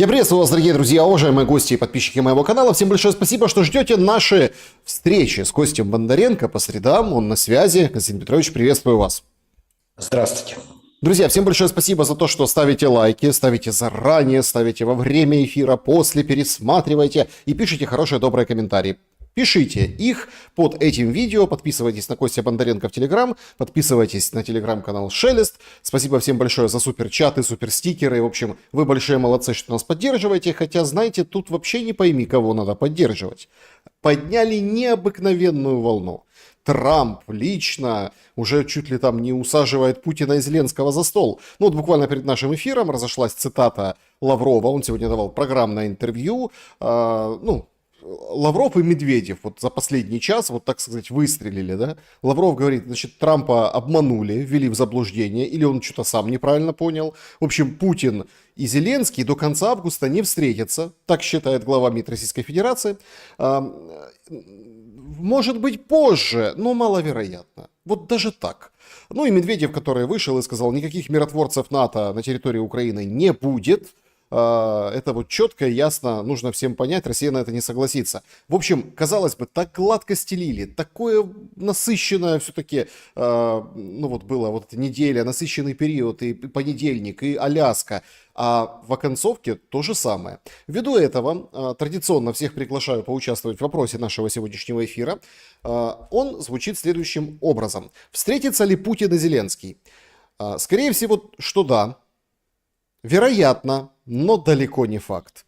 Я приветствую вас, дорогие друзья, уважаемые гости и подписчики моего канала. Всем большое спасибо, что ждете наши встречи с Костем Бондаренко по средам. Он на связи. Константин Петрович, приветствую вас. Здравствуйте. Друзья, всем большое спасибо за то, что ставите лайки, ставите заранее, ставите во время эфира, после, пересматривайте и пишите хорошие, добрые комментарии. Пишите их под этим видео, подписывайтесь на Костя Бондаренко в Телеграм, подписывайтесь на Телеграм-канал Шелест. Спасибо всем большое за суперчаты, суперстикеры. В общем, вы большие молодцы, что нас поддерживаете. Хотя, знаете, тут вообще не пойми, кого надо поддерживать. Подняли необыкновенную волну. Трамп лично уже чуть ли там не усаживает Путина и Зеленского за стол. Ну вот буквально перед нашим эфиром разошлась цитата Лаврова. Он сегодня давал программное интервью. Лавров и Медведев вот за последний час, вот так сказать, выстрелили, да? Лавров говорит, значит, Трампа обманули, ввели в заблуждение, или он что-то сам неправильно понял. В общем, Путин и Зеленский до конца августа не встретятся, так считает глава МИД Российской Федерации. Может быть, позже, но маловероятно. Вот даже так. Ну и Медведев, который вышел и сказал, никаких миротворцев НАТО на территории Украины не будет. Это вот четко и ясно нужно всем понять, Россия на это не согласится. В общем, казалось бы, так гладко стелили, такое насыщенное все-таки, была вот эта неделя, насыщенный период, и понедельник, и Аляска. А в оконцовке то же самое. Ввиду этого традиционно всех приглашаю поучаствовать в вопросе нашего сегодняшнего эфира. Он звучит следующим образом. Встретятся ли Путин и Зеленский? Скорее всего, что да. Вероятно, но далеко не факт.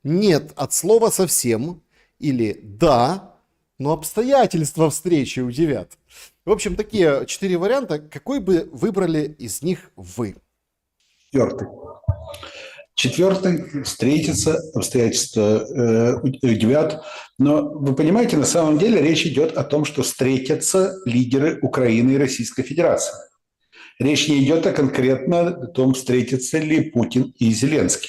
Нет от слова совсем или да, но обстоятельства встречи удивят. В общем, такие 4 варианта. Какой бы выбрали из них вы? Четвертый. Встретиться, обстоятельства удивят. Но вы понимаете, на самом деле речь идет о том, что встретятся лидеры Украины и Российской Федерации. Речь не идет конкретно о том, встретятся ли Путин и Зеленский.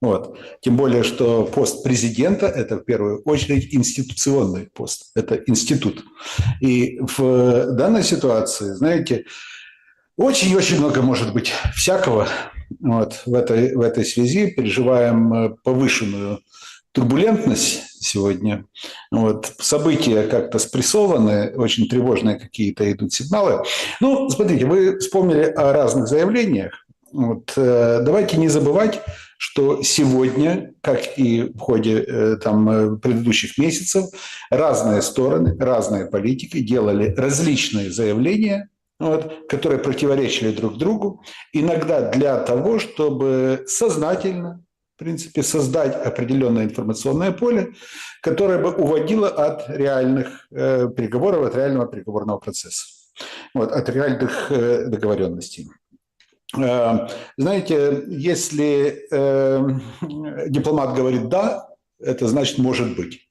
Вот. Тем более, что пост президента – это в первую очередь институционный пост, это институт. И в данной ситуации, знаете, очень-очень много может быть всякого. Вот. В этой связи переживаем повышенную турбулентность сегодня. Вот. События как-то спрессованы, очень тревожные какие-то идут сигналы. Ну, смотрите, вы вспомнили о разных заявлениях. Вот. Давайте не забывать, что сегодня, как и в ходе предыдущих месяцев, разные стороны, разные политики делали различные заявления, которые противоречили друг другу, иногда для того, чтобы сознательно, в принципе, создать определенное информационное поле, которое бы уводило от реальных переговоров, от реального переговорного процесса, от реальных договоренностей. Знаете, если дипломат говорит «да», это значит «может быть».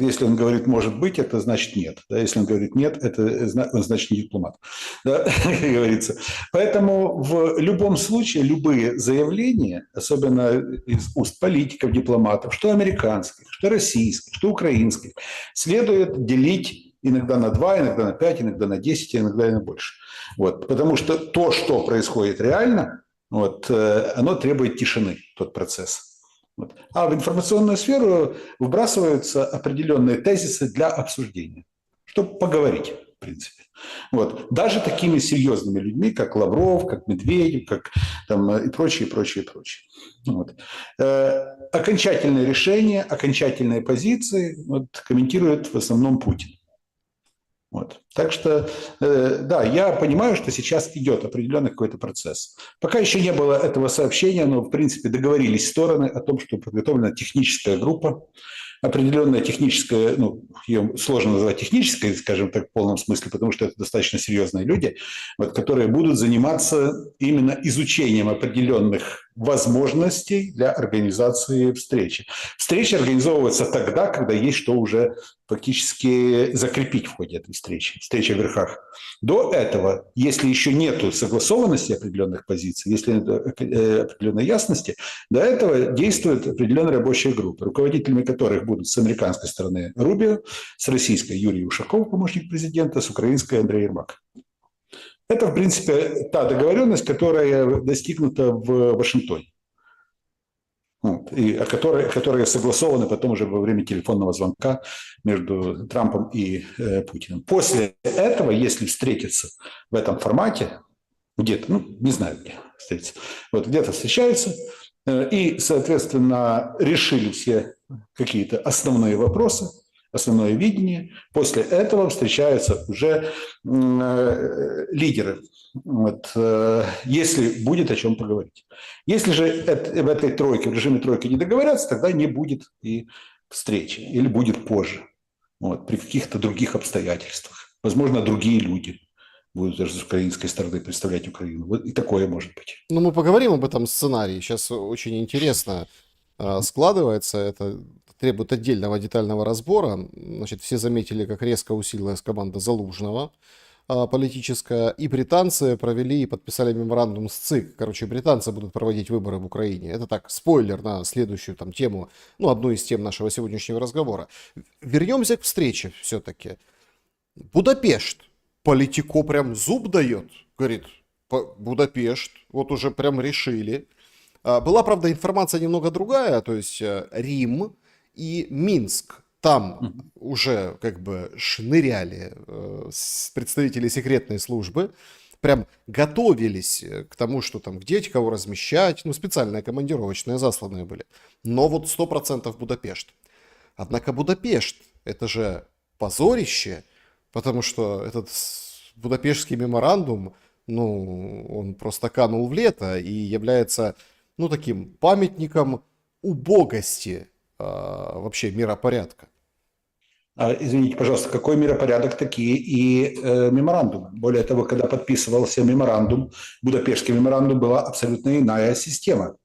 Если он говорит «может быть», это значит «нет». Если он говорит «нет», это значит не дипломат. Да, как говорится. Поэтому в любом случае любые заявления, особенно из уст политиков, дипломатов, что американских, что российских, что украинских, следует делить иногда на 2, иногда на 5, иногда на 10, иногда и на больше. Потому что то, что происходит реально, оно требует тишины, тот процесс. А в информационную сферу выбрасываются определенные тезисы для обсуждения, чтобы поговорить, в принципе. Даже такими серьезными людьми, как Лавров, как Медведев, как и прочие, прочие, прочие. Окончательные решения, окончательные позиции комментирует в основном Путин. Так что, да, я понимаю, что сейчас идет определенный какой-то процесс. Пока еще не было этого сообщения, но, в принципе, договорились стороны о том, что подготовлена техническая группа, определенная техническая, ее сложно назвать технической, скажем так, в полном смысле, потому что это достаточно серьезные люди, которые будут заниматься именно изучением определенных возможностей для организации встречи. Встречи организовываются тогда, когда есть что уже фактически закрепить в ходе этой встречи, встречи в верхах. До этого, если еще нет согласованности определенных позиций, если нет определенной ясности, до этого действуют определенные рабочие группы, руководителями которых будут с американской стороны Рубио, с российской Юрий Ушаков, помощник президента, с украинской Андрей Ермак. Это, в принципе, та договоренность, которая достигнута в Вашингтоне. Вот, которые согласованы потом уже во время телефонного звонка между Трампом и Путиным. После этого, если встретиться в этом формате, где-то, ну, не знаю где встретиться, вот где-то встречаются, и, соответственно, решили все какие-то основные вопросы, основное видение. После этого встречаются уже лидеры, вот, если будет о чем поговорить. Если же в этой тройке, в режиме тройки не договорятся, тогда не будет и встречи, или будет позже, вот, при каких-то других обстоятельствах. Возможно, другие люди будут даже с украинской стороны представлять Украину. Вот и такое может быть. Ну, мы поговорим об этом сценарии. Сейчас очень интересно складывается. Это требует отдельного детального разбора. Значит, все заметили, как резко усилилась команда Залужного политическая. И британцы провели и подписали меморандум с ЦИК. Короче, британцы будут проводить выборы в Украине. Это так, спойлер на следующую там тему, ну, одну из тем нашего сегодняшнего разговора. Вернемся к встрече все-таки. Будапешт. Политико прям зуб дает. Говорит, Будапешт, вот уже прям решили. Была, правда, информация немного другая, то есть Рим и Минск. Там уже как бы шныряли представители секретной службы, прям готовились к тому, что там где кого размещать, ну, специальные командировочные засланные были. Но вот 100% Будапешт. Однако Будапешт, это же позорище, потому что этот Будапештский меморандум, ну, он просто канул в лето и является, ну, таким памятником убогости вообще миропорядка. Извините, пожалуйста, какой миропорядок, такие и меморандумы. Более того, когда подписывался меморандум, Будапештский меморандум, была абсолютно иная система.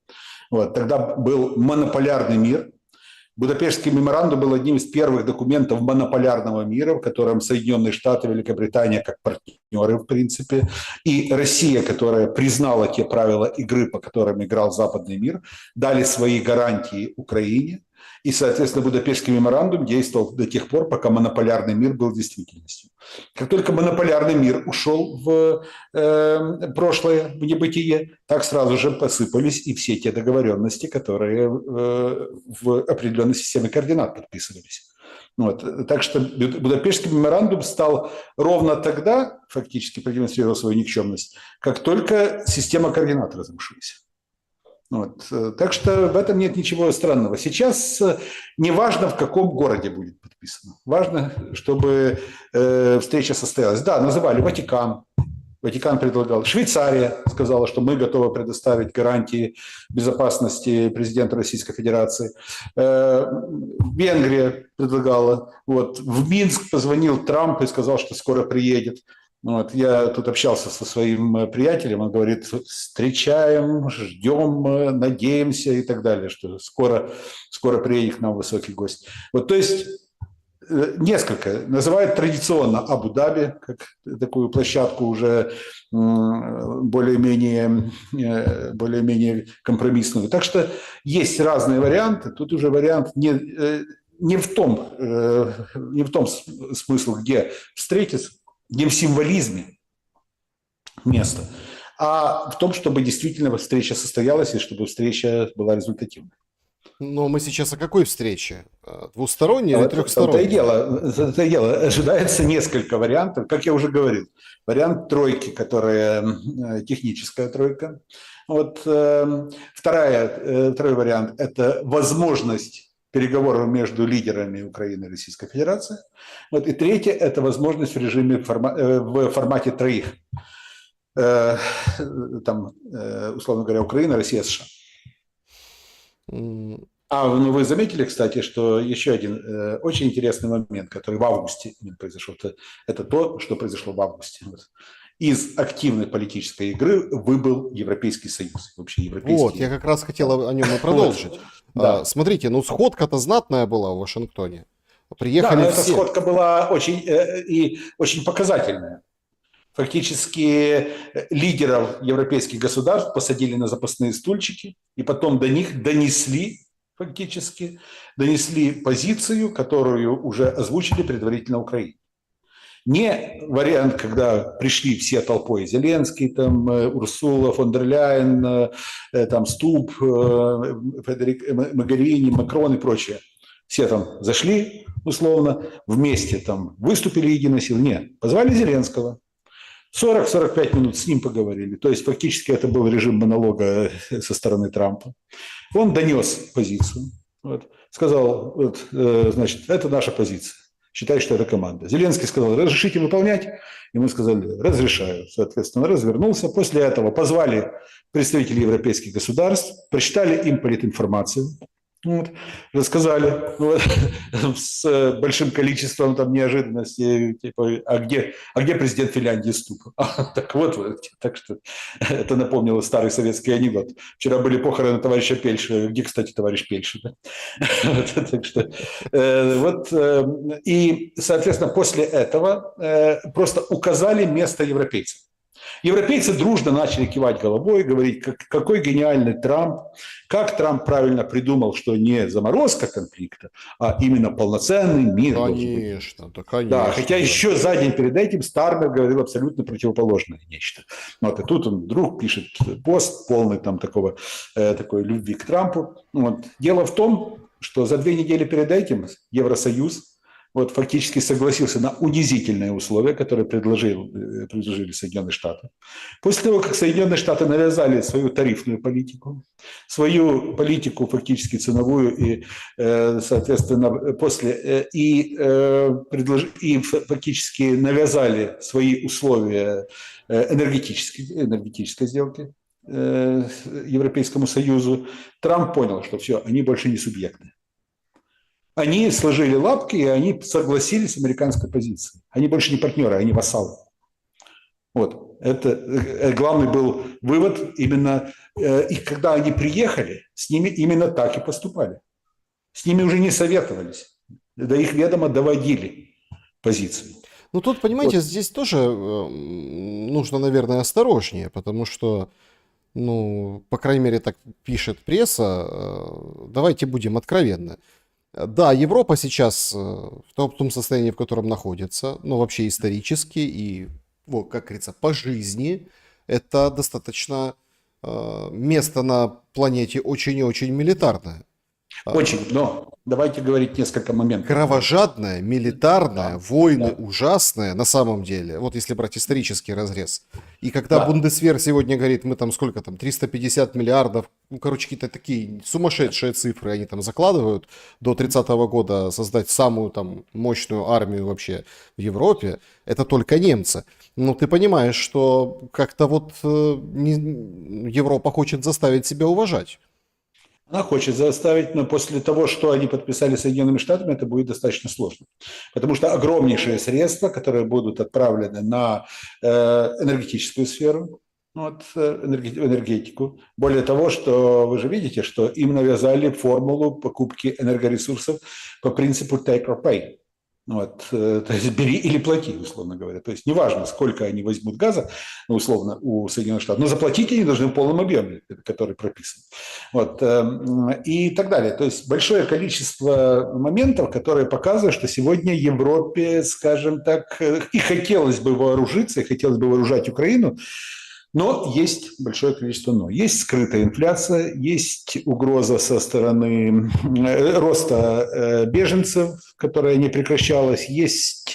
Вот, тогда был монополярный мир. Будапештский меморандум был одним из первых документов монополярного мира, в котором Соединенные Штаты, Великобритания как партнеры, в принципе, и Россия, которая признала те правила игры, по которым играл западный мир, дали свои гарантии Украине. И, соответственно, Будапештский меморандум действовал до тех пор, пока монополярный мир был действительностью. Как только монополярный мир ушел в прошлое, в небытие, так сразу же посыпались и все те договоренности, которые в определенной системе координат подписывались. Вот. Так что Будапештский меморандум стал ровно тогда, фактически продемонстрировал свою никчемность, как только система координат разрушилась. Вот. Так что в этом нет ничего странного. Сейчас не важно, в каком городе будет подписано. Важно, чтобы встреча состоялась. Да, называли Ватикан. Ватикан предлагал. Швейцария сказала, что мы готовы предоставить гарантии безопасности президента Российской Федерации. Венгрия предлагала. Вот. В Минск позвонил Трамп и сказал, что скоро приедет. Вот, я тут общался со своим приятелем, он говорит, встречаем, ждем, надеемся и так далее, что скоро приедет к нам высокий гость. Вот, то есть несколько, называют традиционно Абу-Даби, как такую площадку уже более-менее компромиссную. Так что есть разные варианты, тут уже вариант не в том смысле, где встретиться, не в символизме места, а в том, чтобы действительно встреча состоялась и чтобы встреча была результативной. Но мы сейчас о какой встрече? Двусторонней или трехсторонней? Это и дело. Ожидается несколько вариантов. Как я уже говорил, вариант тройки, которая техническая тройка. Вот, второй вариант – это возможность переговоров между лидерами Украины и Российской Федерации. Вот, и третье – это возможность в режиме в формате троих. Там, условно говоря, Украина, Россия, США. Ну, вы заметили, кстати, что еще один очень интересный момент, который в августе произошел, это то, что произошло в августе. Вот. Из активной политической игры выбыл Европейский Союз. Вообще европейский. Вот, я как раз хотел о нем и продолжить. Да. Смотрите, ну сходка-то знатная была в Вашингтоне. Приехали да, все. Эта сходка была очень показательная. Фактически лидеров европейских государств посадили на запасные стульчики, и потом до них донесли позицию, которую уже озвучили предварительно Украине. Не вариант, когда пришли все толпой, Зеленский, там, Урсула фон дер Ляйен, там, Стуб, Федерик Могерини, Макрон и прочее. Все там зашли, условно, вместе там выступили единой силой. Нет, позвали Зеленского. 40-45 минут с ним поговорили. То есть фактически это был режим монолога со стороны Трампа. Он донес позицию. Вот, сказал, вот, значит, это наша позиция. Считай, что это команда. Зеленский сказал, разрешите выполнять? И мы сказали, разрешаю. Соответственно, развернулся. После этого позвали представителей европейских государств, прочитали им политинформацию. Вот, рассказали вот, с большим количеством там неожиданностей, типа, а где президент Финляндии Ступ? Так вот, так что это напомнило старый советский анекдот. Вчера были похороны товарища Пельша. Где, кстати, товарищ Пельш? Так что вот, и, соответственно, после этого просто указали место европейцев. Европейцы дружно начали кивать головой, говорить, какой гениальный Трамп, как Трамп правильно придумал, что не заморозка конфликта, а именно полноценный мир. Конечно, да, конечно. Да, хотя еще за день перед этим Стармер говорил абсолютно противоположное нечто. Вот, и тут он вдруг пишет пост полный там такой любви к Трампу. Вот. Дело в том, что за 2 недели перед этим Евросоюз вот фактически согласился на унизительные условия, которые предложили Соединенные Штаты. После того, как Соединенные Штаты навязали свою тарифную политику, свою политику фактически ценовую и, соответственно, и фактически навязали свои условия энергетической сделки Европейскому Союзу, Трамп понял, что все, они больше не субъекты. Они сложили лапки, и они согласились с американской позицией. Они больше не партнеры, они вассалы. Вот. Это главный был вывод именно. И когда они приехали, с ними именно так и поступали. С ними уже не советовались. До их ведома доводили позиции. Ну, тут, понимаете, вот. Здесь тоже нужно, наверное, осторожнее, потому что, ну, по крайней мере, так пишет пресса, давайте будем откровенны. Да, Европа сейчас в том состоянии, в котором находится, ну, вообще исторически и, вот, как говорится, по жизни, это достаточно место на планете очень и очень милитарное. Очень, но давайте говорить несколько моментов. Кровожадное, милитарное, да, войны да. Ужасные на самом деле, вот если брать исторический разрез. И когда да. Бундесвер сегодня говорит, мы там сколько там, 350 миллиардов, ну, короче, какие-то такие сумасшедшие цифры они там закладывают, до 30-го года создать самую там мощную армию вообще в Европе, это только немцы. Но ты понимаешь, что как-то вот Европа хочет заставить себя уважать. Она хочет заставить, но после того, что они подписали с Соединенными Штатами, это будет достаточно сложно. Потому что огромнейшие средства, которые будут отправлены на энергетическую сферу, вот, энергетику. Более того, что вы же видите, что им навязали формулу покупки энергоресурсов по принципу take or pay. Вот, то есть бери или плати, условно говоря. То есть неважно, сколько они возьмут газа, ну, условно, у Соединенных Штатов, но заплатить они должны в полном объеме, который прописан. Вот, и так далее. То есть большое количество моментов, которые показывают, что сегодня Европе, скажем так, и хотелось бы вооружиться, и хотелось бы вооружать Украину, но есть большое количество «но». Есть скрытая инфляция, есть угроза со стороны роста беженцев, которая не прекращалась, есть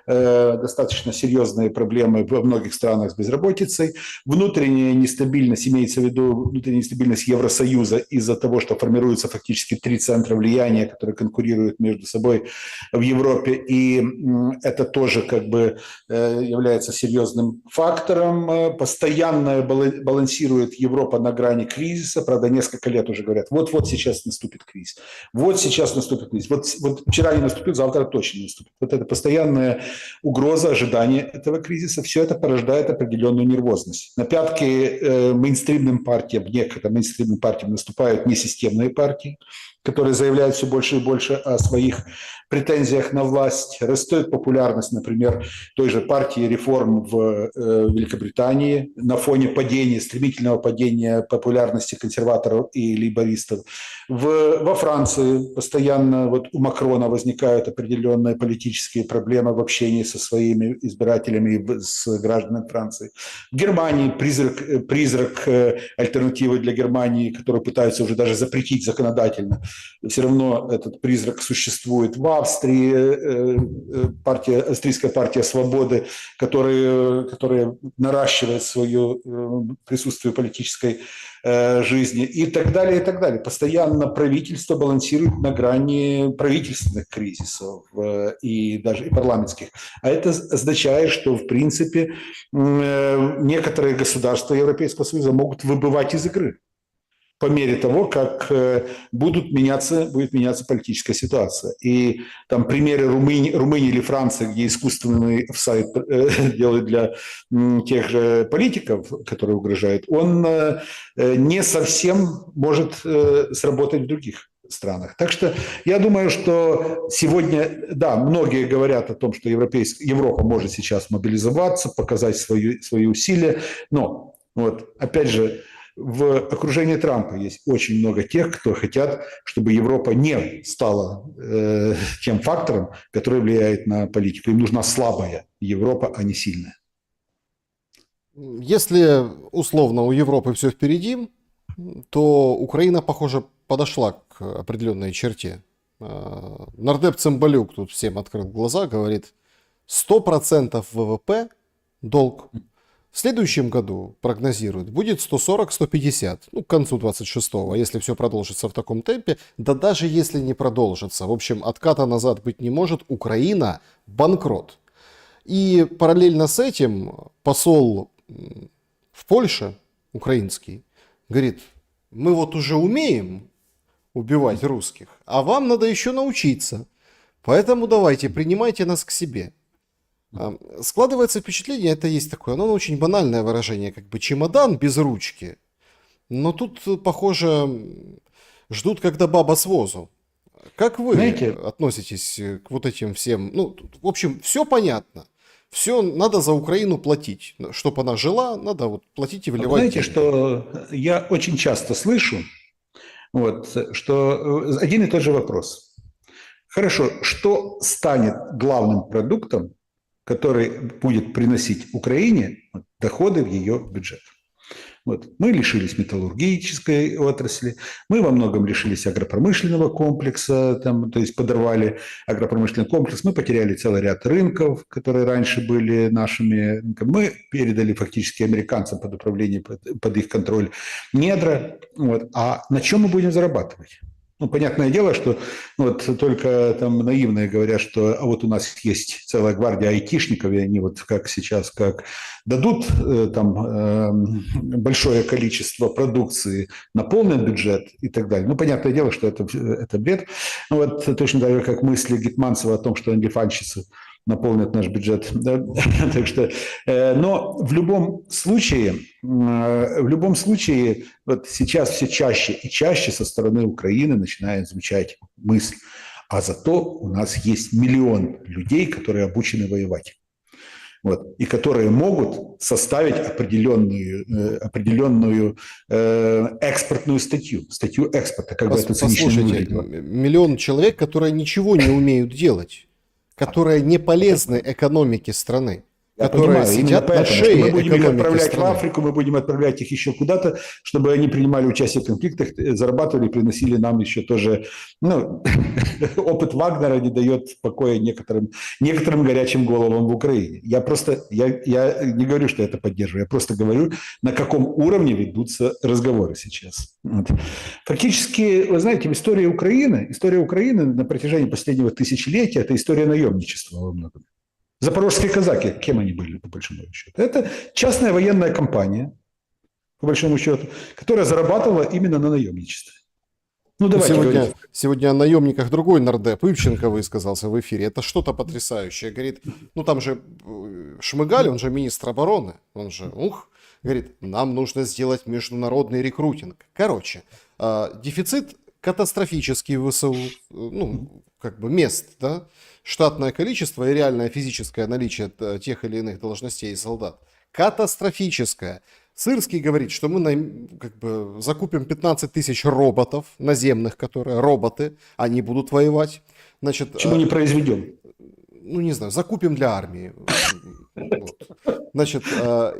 достаточно серьезные проблемы во многих странах с безработицей, внутренняя нестабильность, имеется в виду внутренняя нестабильность Евросоюза из-за того, что формируются фактически 3 центра влияния, которые конкурируют между собой в Европе, и это тоже как бы является серьезным фактором. Постоянно балансирует Европа на грани кризиса, правда, несколько лет уже говорят, вот сейчас наступит кризис, вот сейчас наступит кризис, вот вчера не наступил, завтра точно наступит. Вот это постоянная угроза, ожидание этого кризиса, все это порождает определенную нервозность. На пятки мейнстримным партиям, некогда мейнстримным партиям наступают несистемные партии, которые заявляют все больше и больше о своих претензиях на власть. Растет популярность, например, той же партии реформ в Великобритании на фоне падения, стремительного падения популярности консерваторов и лейбористов. Во Франции постоянно вот у Макрона возникают определенные политические проблемы в общении со своими избирателями и с гражданами Франции. В Германии призрак альтернативы для Германии, которую пытаются уже даже запретить законодательно. Все равно этот призрак существует. В Австрии австрийская партия свободы, которая наращивает свое присутствие в политической жизни и так далее, и так далее. Постоянно правительство балансирует на грани правительственных кризисов и даже и парламентских. А это означает, что, в принципе, некоторые государства Европейского Союза могут выбывать из игры по мере того, как будет меняться политическая ситуация. И там примеры Румынии или Франции, где искусственный офсайд делают для тех же политиков, которые угрожают, он не совсем может сработать в других странах. Так что я думаю, что сегодня, да, многие говорят о том, что Европа может сейчас мобилизоваться, показать свои усилия, но вот опять же, в окружении Трампа есть очень много тех, кто хотят, чтобы Европа не стала тем фактором, который влияет на политику. Им нужна слабая Европа, а не сильная. Если условно у Европы все впереди, то Украина, похоже, подошла к определенной черте. Нардеп Цымбалюк тут всем открыл глаза, говорит, 100% ВВП долг. В следующем году, прогнозируют, будет 140-150, ну, к концу 26-го, если все продолжится в таком темпе. Да даже если не продолжится, в общем, отката назад быть не может, Украина банкрот. И параллельно с этим посол в Польше, украинский, говорит, мы вот уже умеем убивать русских, а вам надо еще научиться. Поэтому давайте, принимайте нас к себе. Складывается впечатление, это есть такое, оно очень банальное выражение, как бы чемодан без ручки. Но тут, похоже, ждут, когда баба с возу. Как вы относитесь к вот этим всем? Ну, в общем, все понятно. Все надо за Украину платить. Чтобы она жила, надо вот платить и выливать. Знаете, деньги. что я очень часто слышу, вот, что один и тот же вопрос. Хорошо, что станет главным продуктом, который будет приносить Украине доходы в ее бюджет? Вот. Мы лишились металлургической отрасли, мы во многом лишились агропромышленного комплекса, там, то есть подорвали агропромышленный комплекс, мы потеряли целый ряд рынков, которые раньше были нашими рынками, мы передали фактически американцам под управление, под их контроль недра. Вот. А на чем мы будем зарабатывать? Ну, понятное дело, что вот только там наивные говорят, что а вот у нас есть целая гвардия айтишников, и они вот как сейчас, как дадут там большое количество продукции, наполнят бюджет и так далее. Ну, понятное дело, что это бред. Вот точно так же, как мысли Гетманцева о том, что ангелфанщицы наполнят наш бюджет. Да? Так что, но в любом случае, вот сейчас все чаще и чаще со стороны Украины начинает звучать мысль, а зато у нас есть миллион людей, которые обучены воевать. Вот, и которые могут составить определенную экспортную статью экспорта. Как бы это цинично не выглядело. Миллион человек, которые ничего не умеют делать, которые не полезны экономике страны, которые сидят на шее. Мы будем их отправлять страны. в Африку, мы будем отправлять их еще куда-то, чтобы они принимали участие в конфликтах, зарабатывали, приносили нам еще тоже... Ну, опыт Вагнера не дает покоя некоторым горячим головам в Украине. Я не говорю, что это поддерживаю, я просто говорю, на каком уровне ведутся разговоры сейчас. Вот. Фактически, вы знаете, история Украины на протяжении последнего тысячелетия – это история наемничества во многом. Запорожские казаки, кем они были, по большому счету? Это частная военная компания, по большому счету, которая зарабатывала именно на наемничестве. Ну, давайте сегодня о наемниках другой нардеп, Ивченко, высказался в эфире. Это что-то потрясающее. Говорит, ну там же Шмыгаль, он же министр обороны, он же, говорит, нам нужно сделать международный рекрутинг. Короче, дефицит катастрофический в ВСУ, ну, как бы мест, да, штатное количество и реальное физическое наличие тех или иных должностей и солдат. Катастрофическое. Сырский говорит, что мы как бы закупим 15 тысяч роботов наземных, которые роботы, они будут воевать. Значит, Почему не произведем? ну, не знаю, закупим для армии. Вот. Значит, это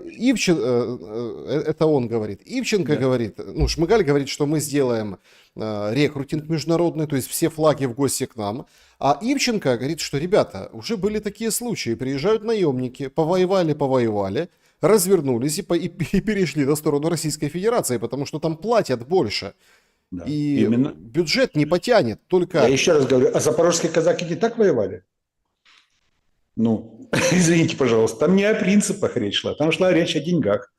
он говорит. Ивченко говорит, ну, Шмыгаль говорит, что мы сделаем рекрутинг международный, то есть все флаги в гости к нам. А Ивченко говорит, что, ребята, уже были такие случаи, приезжают наемники, повоевали, развернулись и перешли на сторону Российской Федерации, потому что там платят больше. Да, И именно. бюджет не потянет, только... Я еще раз говорю, а запорожские казаки не так воевали? Ну, извините, пожалуйста, там не о принципах речь шла, там шла речь о деньгах.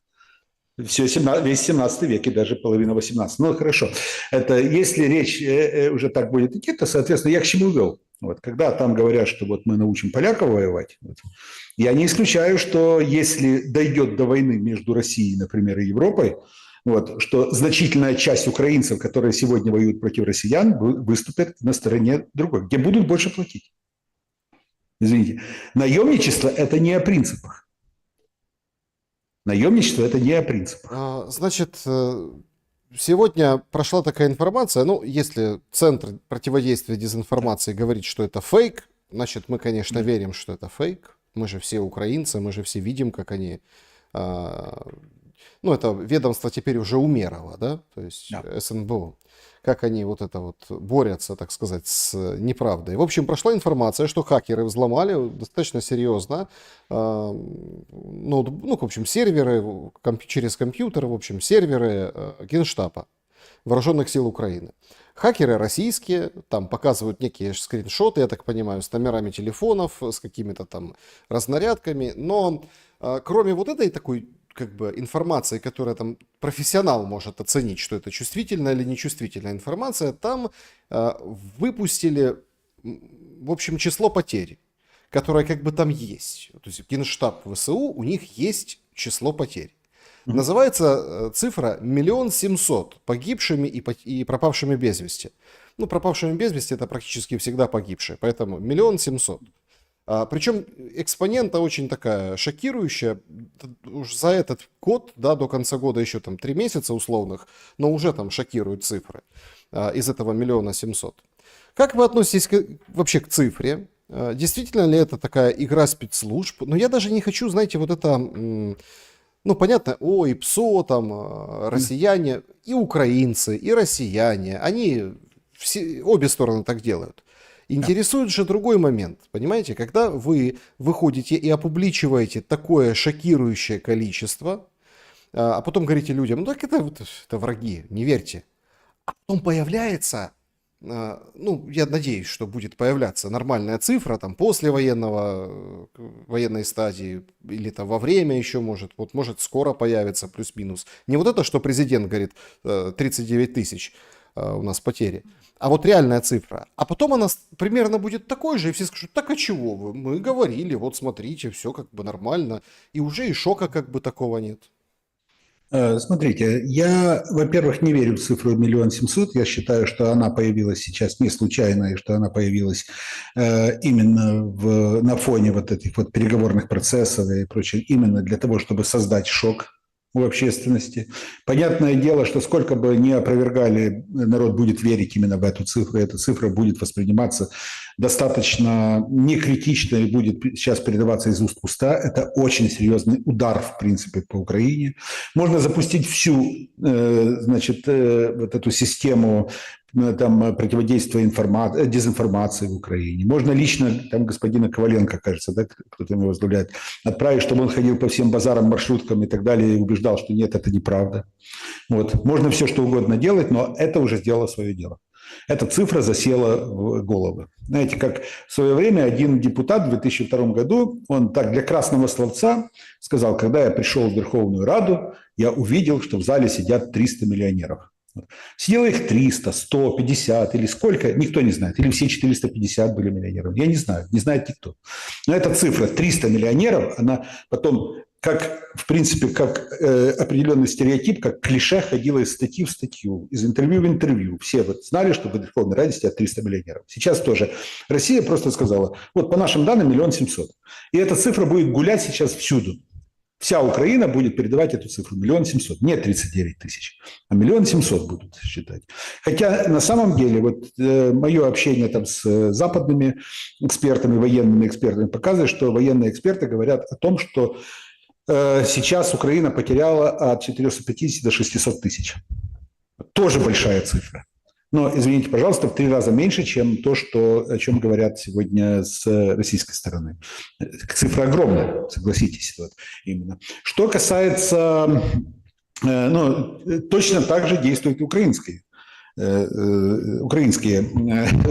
Все весь 17 век и даже половина 18. Ну, хорошо. Это если речь уже так будет идти, то, соответственно, я к чему вел? Вот, когда там говорят, что вот мы научим поляков воевать, вот, я не исключаю, что если дойдет до войны между Россией, например, и Европой, вот, что значительная часть украинцев, которые сегодня воюют против россиян, выступят на стороне другой, где будут больше платить. Извините. Наемничество – это не о принципах. Наемничество – это не о принципах. Значит, сегодня прошла такая информация, ну, если Центр противодействия дезинформации говорит, что это фейк, значит, мы, конечно, верим, что это фейк. Мы же все украинцы, мы же все видим, как они... Ну, это ведомство теперь уже Умерова, да, то есть СНБО. Как они вот это вот борются, так сказать, с неправдой. В общем, прошла информация, что хакеры взломали достаточно серьезно, ну, в общем, серверы через компьютеры, в общем, серверы Генштаба Вооруженных сил Украины. Хакеры российские, там показывают некие скриншоты, я так понимаю, с номерами телефонов, с какими-то там разнарядками, но кроме вот этой такой как бы информации, которая там профессионал может оценить, что это чувствительная или нечувствительная информация, там выпустили, в общем, число потерь, которое как бы там есть. То есть Генштаб ВСУ, у них есть число потерь. Называется цифра 1 700 000 погибшими и пропавшими без вести. Ну, пропавшими без вести это практически всегда погибшие, поэтому 1 700 000. Причем экспонента очень такая шокирующая. Уж за этот год, да, до конца года еще там 3 месяца условных, но уже там шокируют цифры из этого 1 700 000. Как вы относитесь вообще к цифре? Действительно ли это такая игра спецслужб? Но я даже не хочу, знаете, вот это... Ну, понятно, и ПСО, там, россияне, и украинцы, и россияне, они обе стороны так делают. Интересует же другой момент, понимаете, когда вы выходите и опубличиваете такое шокирующее количество, а потом говорите людям, ну так это враги, не верьте. А потом появляется, ну, я надеюсь, что будет появляться нормальная цифра, там, после военной стадии, или там во время еще может скоро появится, плюс-минус. Не вот это, что президент говорит, 39 тысяч у нас потери, а вот реальная цифра. А потом она примерно будет такой же, и все скажут, так а чего вы? Мы говорили, вот смотрите, все как бы нормально, и уже и шока как бы такого нет. Смотрите, я, во-первых, не верю в цифру 1 700 000. Я считаю, что она появилась сейчас не случайно, и что она появилась именно на фоне вот этих вот переговорных процессов и прочего, именно для того, чтобы создать шок у общественности. Понятное дело, что сколько бы ни опровергали, народ будет верить именно в эту цифру, и эта цифра будет восприниматься достаточно некритично и будет сейчас передаваться из уст в уста. Это очень серьезный удар, в принципе, по Украине. Можно запустить всю, значит, вот эту систему там, противодействия дезинформации в Украине. Можно лично, там господина Коваленко, кажется, да, кто-то его возглавляет, отправить, чтобы он ходил по всем базарам, маршруткам и так далее, и убеждал, что нет, это неправда. Вот. Можно все, что угодно делать, но это уже сделало свое дело. Эта цифра засела в головы. Знаете, как в свое время один депутат в 2002 году, он так для красного словца сказал, когда я пришел в Верховную Раду, я увидел, что в зале сидят 300 миллионеров. Сидело их 300, 100, 50 или сколько, никто не знает. Или все 450 были миллионерами. Я не знаю, не знает никто. Но эта цифра 300 миллионеров, она потом как, в принципе, как определенный стереотип, как клише ходило из статьи в статью, из интервью в интервью. Все вот знали, что в Верховной Раде сидят 300 миллионеров. Сейчас тоже. Россия просто сказала, вот по нашим данным 1 700 000. И эта цифра будет гулять сейчас всюду. Вся Украина будет передавать эту цифру 1 700 000, не 39 000, а 1 700 000 будут считать. Хотя на самом деле вот мое общение там с западными экспертами, военными экспертами показывает, что военные эксперты говорят о том, что сейчас Украина потеряла от 450 до 600 тысяч. Тоже большая цифра. Но, извините, пожалуйста, в 3 раза меньше, чем то, о чем говорят сегодня с российской стороны. Цифра огромная, согласитесь. Вот, именно. Что касается... точно так же действуют украинские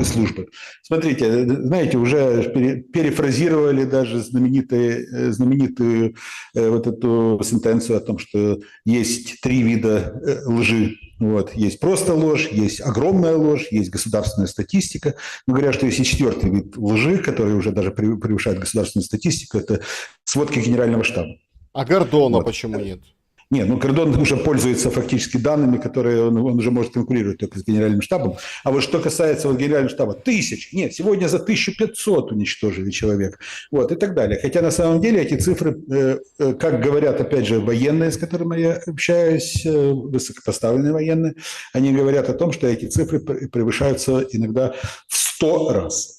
службы. Смотрите, знаете, уже перефразировали даже знаменитую вот эту сентенцию о том, что есть 3 вида лжи. Вот. Есть просто ложь, есть огромная ложь, есть государственная статистика. Но говорят, что есть и 4-й вид лжи, который уже даже превышает государственную статистику, это сводки Генерального штаба. А Гордона вот. почему нет? Нет, Гордон уже пользуется фактически данными, которые он уже может конкурировать только с Генеральным штабом. А вот что касается Генерального штаба, 1000, нет, сегодня за 1500 уничтожили человек, вот, и так далее. Хотя на самом деле эти цифры, как говорят, опять же, военные, с которыми я общаюсь, высокопоставленные военные, они говорят о том, что эти цифры превышаются иногда в 100 раз.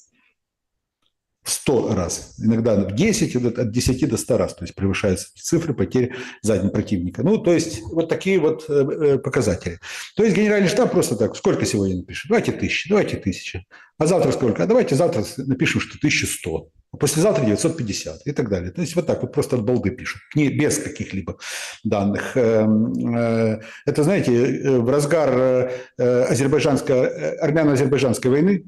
В 100 раз, иногда в 10, от 10 до 100 раз, то есть превышаются цифры потерь заднего противника. То есть вот такие вот показатели. То есть Генеральный штаб просто так, сколько сегодня напишет? Давайте 1000. А завтра сколько? А давайте завтра напишем, что 1100. А послезавтра 950 и так далее. То есть вот так вот просто от балды пишут, без каких-либо данных. Это, знаете, в разгар армяно-азербайджанской войны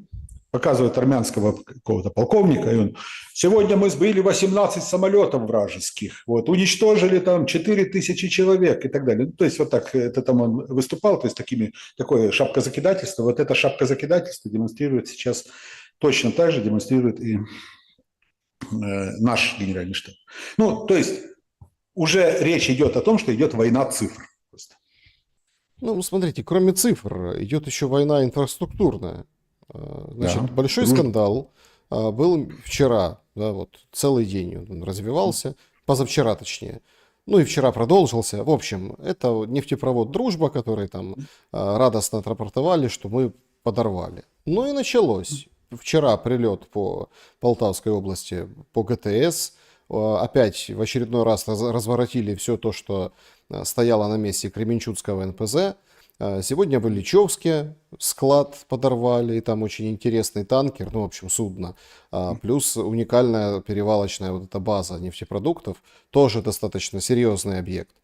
показывают армянского какого-то полковника, и он: сегодня мы сбили 18 самолетов вражеских, вот, уничтожили там 4000 человек и так далее. То есть вот так это там он выступал, то есть такое шапкозакидательство. Вот это шапкозакидательство демонстрирует сейчас, точно так же демонстрирует и наш генеральный штаб. То есть уже речь идет о том, что идет война цифр. Просто. Смотрите, кроме цифр, идет еще война инфраструктурная. Значит, Да. большой скандал был вчера, да, вот целый день он развивался, позавчера точнее. И вчера продолжился. В общем, это нефтепровод «Дружба», который там радостно отрапортовали, что мы подорвали. И началось. Вчера прилет по Полтавской области, по ГТС. Опять в очередной раз разворотили все то, что стояло на месте Кременчугского НПЗ. Сегодня в Ильичевске склад подорвали, и там очень интересный танкер, в общем, судно. Плюс уникальная перевалочная вот эта база нефтепродуктов, тоже достаточно серьезный объект.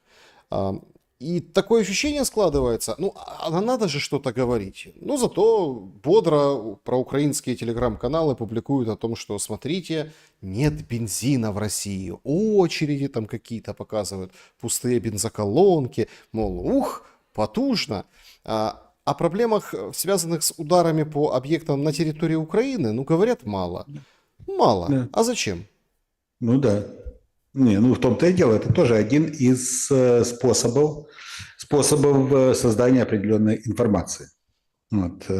И такое ощущение складывается, а надо же что-то говорить. Зато бодро проукраинские телеграм-каналы публикуют о том, что, смотрите, нет бензина в России, очереди там какие-то показывают, пустые бензоколонки, мол, потужно. О проблемах, связанных с ударами по объектам на территории Украины, говорят мало. Мало. Да. А зачем? Да. В том-то и дело. Это тоже один из способов создания определенной информации. Вот.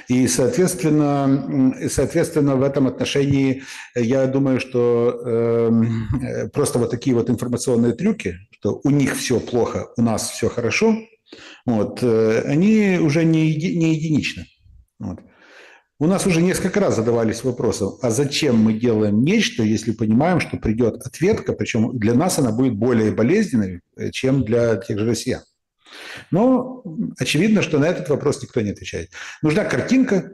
И, соответственно, в этом отношении я думаю, что просто вот такие вот информационные трюки, что у них все плохо, у нас все хорошо, вот, они уже не единичны. Вот. У нас уже несколько раз задавались вопросом, а зачем мы делаем нечто, если понимаем, что придет ответка, причем для нас она будет более болезненной, чем для тех же россиян. Но очевидно, что на этот вопрос никто не отвечает. Нужна картинка,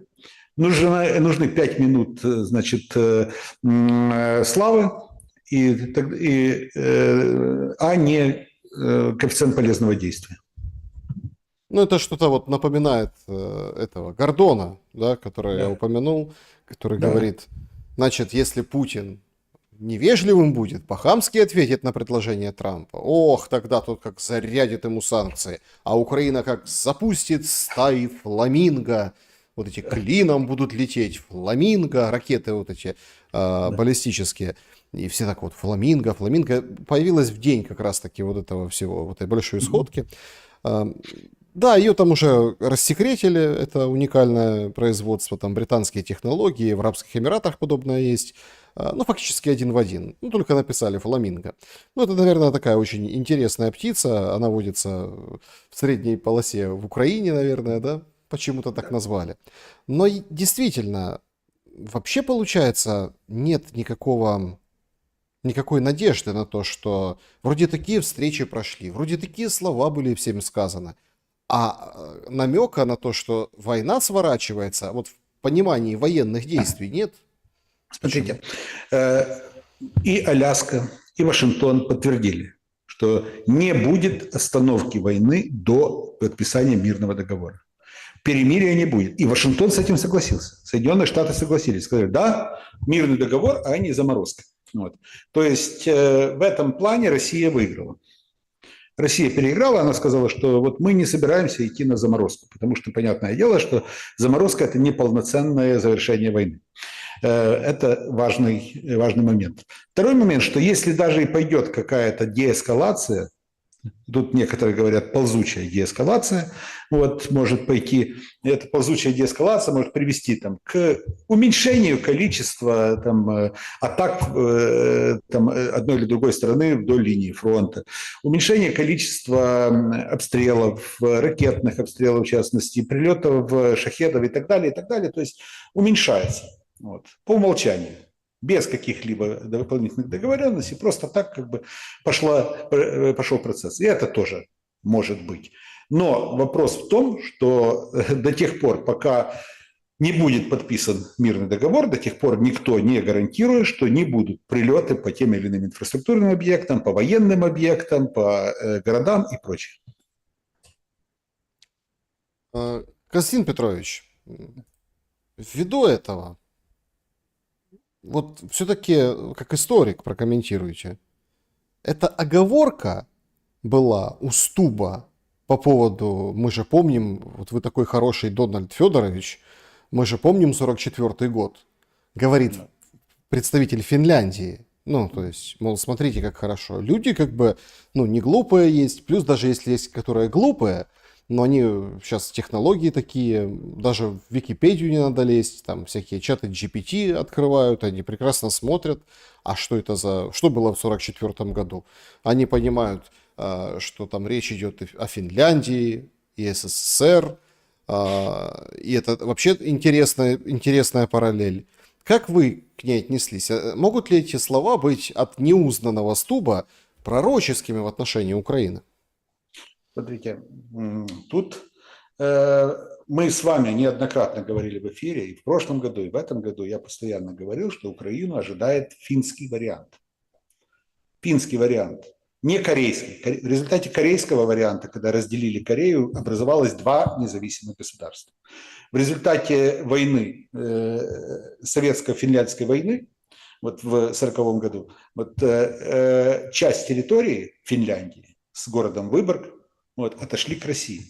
нужны 5 минут, значит, славы, а не коэффициент полезного действия. Это что-то вот напоминает этого Гордона, да, который я упомянул, который говорит, значит, если Путин невежливым будет, по-хамски ответит на предложение Трампа, тогда тут как зарядит ему санкции, а Украина как запустит стаи фламинго, вот эти клином будут лететь, фламинго, ракеты вот эти баллистические. И все так вот, фламинго. Фламинго появилась в день как раз-таки вот этого всего, вот этой большой сходки. Да, ее там уже рассекретили, это уникальное производство, там британские технологии, в Арабских Эмиратах подобное есть. Ну, фактически один в один. Ну, только написали фламинго. Ну, это, наверное, такая очень интересная птица. Она водится в средней полосе в Украине, наверное, да? Почему-то так назвали. Но действительно, вообще, получается, нет никакой надежды на то, что вроде такие встречи прошли, вроде такие слова были всем сказаны, а намека на то, что война сворачивается, вот в понимании военных действий нет. Смотрите, и Аляска, и Вашингтон подтвердили, что не будет остановки войны до подписания мирного договора. Перемирия не будет. И Вашингтон с этим согласился. Соединенные Штаты согласились. Сказали, да, мирный договор, а не заморозка. Вот. То есть в этом плане Россия выиграла. Россия переиграла, она сказала, что вот мы не собираемся идти на заморозку, потому что, понятное дело, что заморозка – это не полноценное завершение войны. Это важный момент. Второй момент, что если даже и пойдет какая-то деэскалация, тут некоторые говорят ползучая деэскалация, вот, может пойти, эта ползучая деэскалация может привести там, к уменьшению количества там, атак там, одной или другой стороны вдоль линии фронта, уменьшение количества обстрелов, ракетных обстрелов в частности, прилетов шахедов и так далее, то есть уменьшается вот, по умолчанию. Без каких-либо дополнительных договоренностей, просто так как бы пошел процесс. И это тоже может быть. Но вопрос в том, что до тех пор, пока не будет подписан мирный договор, до тех пор никто не гарантирует, что не будут прилеты по тем или иным инфраструктурным объектам, по военным объектам, по городам и прочее. Константин Петрович, ввиду этого, вот все-таки, как историк, прокомментируйте. Это оговорка была у Стуба по поводу, мы же помним, вот вы такой хороший Дональд Федорович, мы же помним 44-й год, говорит представитель Финляндии. Ну, то есть, мол, смотрите, как хорошо. Люди как бы, ну, не глупые есть, плюс даже если есть, которые глупые, но они сейчас технологии такие, даже в Википедию не надо лезть, там всякие чаты GPT открывают, они прекрасно смотрят, а что это что было в 44 году. Они понимают, что там речь идет о Финляндии и СССР, и это вообще интересная параллель. Как вы к ней отнеслись? Могут ли эти слова быть от неузнанного Стуба пророческими в отношении Украины? Смотрите, тут мы с вами неоднократно говорили в эфире, и в прошлом году, и в этом году я постоянно говорил, что Украину ожидает финский вариант. Финский вариант, не корейский. В результате корейского варианта, когда разделили Корею, образовалось два независимых государства. В результате войны, советско-финляндской войны, вот в 1940 году, вот, часть территории Финляндии с городом Выборг вот, отошли к России.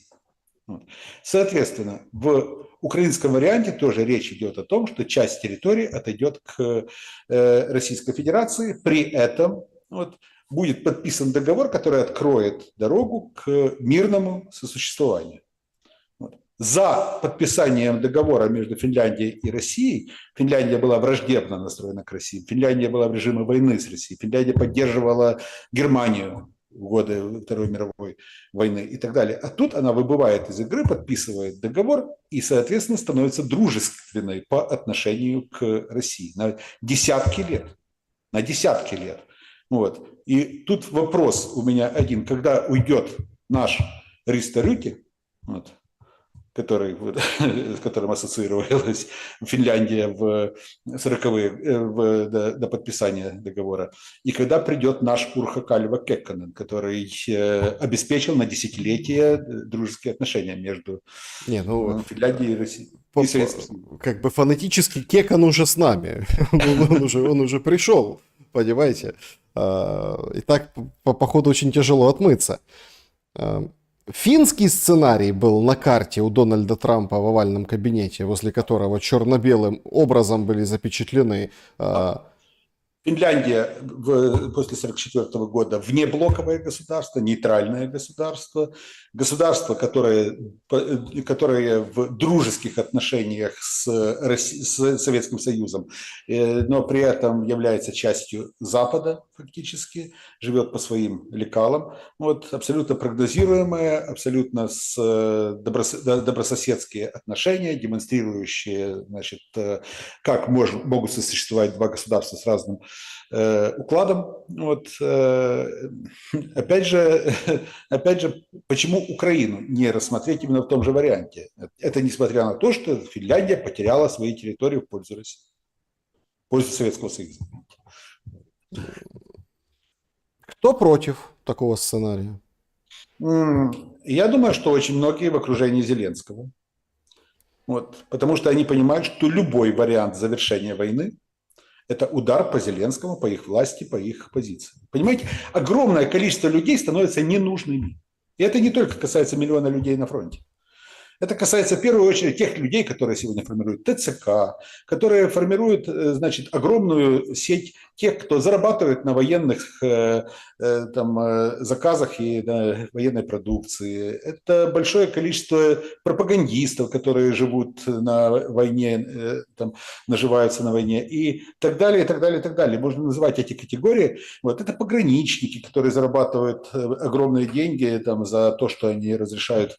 Вот. Соответственно, в украинском варианте тоже речь идет о том, что часть территории отойдет к Российской Федерации. При этом вот, будет подписан договор, который откроет дорогу к мирному сосуществованию. Вот. За подписанием договора между Финляндией и Россией, Финляндия была враждебно настроена к России, Финляндия была в режиме войны с Россией, Финляндия поддерживала Германию в годы Второй мировой войны и так далее. А тут она выбывает из игры, подписывает договор и, соответственно, становится дружественной по отношению к России на десятки лет. На десятки лет. Вот. И тут вопрос у меня один. Когда уйдет наш Ристо Рюти, вот, с которым ассоциировалась Финляндия в 40-е до подписания договора, и когда придет наш Урho Kaleva Kekkonen, который обеспечил на десятилетия дружеские отношения между Финляндией и Россией. Как бы фонетически Кекан уже с нами, он уже пришел, понимаете? И так, походу, очень тяжело отмыться. Финский сценарий был на карте у Дональда Трампа в овальном кабинете, возле которого черно-белым образом были запечатлены. Финляндия после 1944 года внеблоковое государство, нейтральное государство, государство, которое в дружеских отношениях с Советским Союзом, но при этом является частью Запада фактически, живет по своим лекалам. Вот, абсолютно прогнозируемое, абсолютно добрососедские отношения, демонстрирующие, значит, как могут сосуществовать два государства с разным укладом. Вот, опять же, почему Украину не рассмотреть именно в том же варианте? Это несмотря на то, что Финляндия потеряла свои территории в пользу России, в пользу Советского Союза. Кто против такого сценария? Я думаю, что очень многие в окружении Зеленского. Вот, потому что они понимают, что любой вариант завершения войны – это удар по Зеленскому, по их власти, по их позиции. Понимаете, огромное количество людей становятся ненужными. И это не только касается миллиона людей на фронте. Это касается в первую очередь тех людей, которые сегодня формируют ТЦК, которые формируют, значит, огромную сеть тех, кто зарабатывает на военных заказах и на военной продукции. Это большое количество пропагандистов, которые живут на войне, наживаются на войне и так далее, и так далее, и так далее. Можно называть эти категории. Вот это пограничники, которые зарабатывают огромные деньги за то, что они разрешают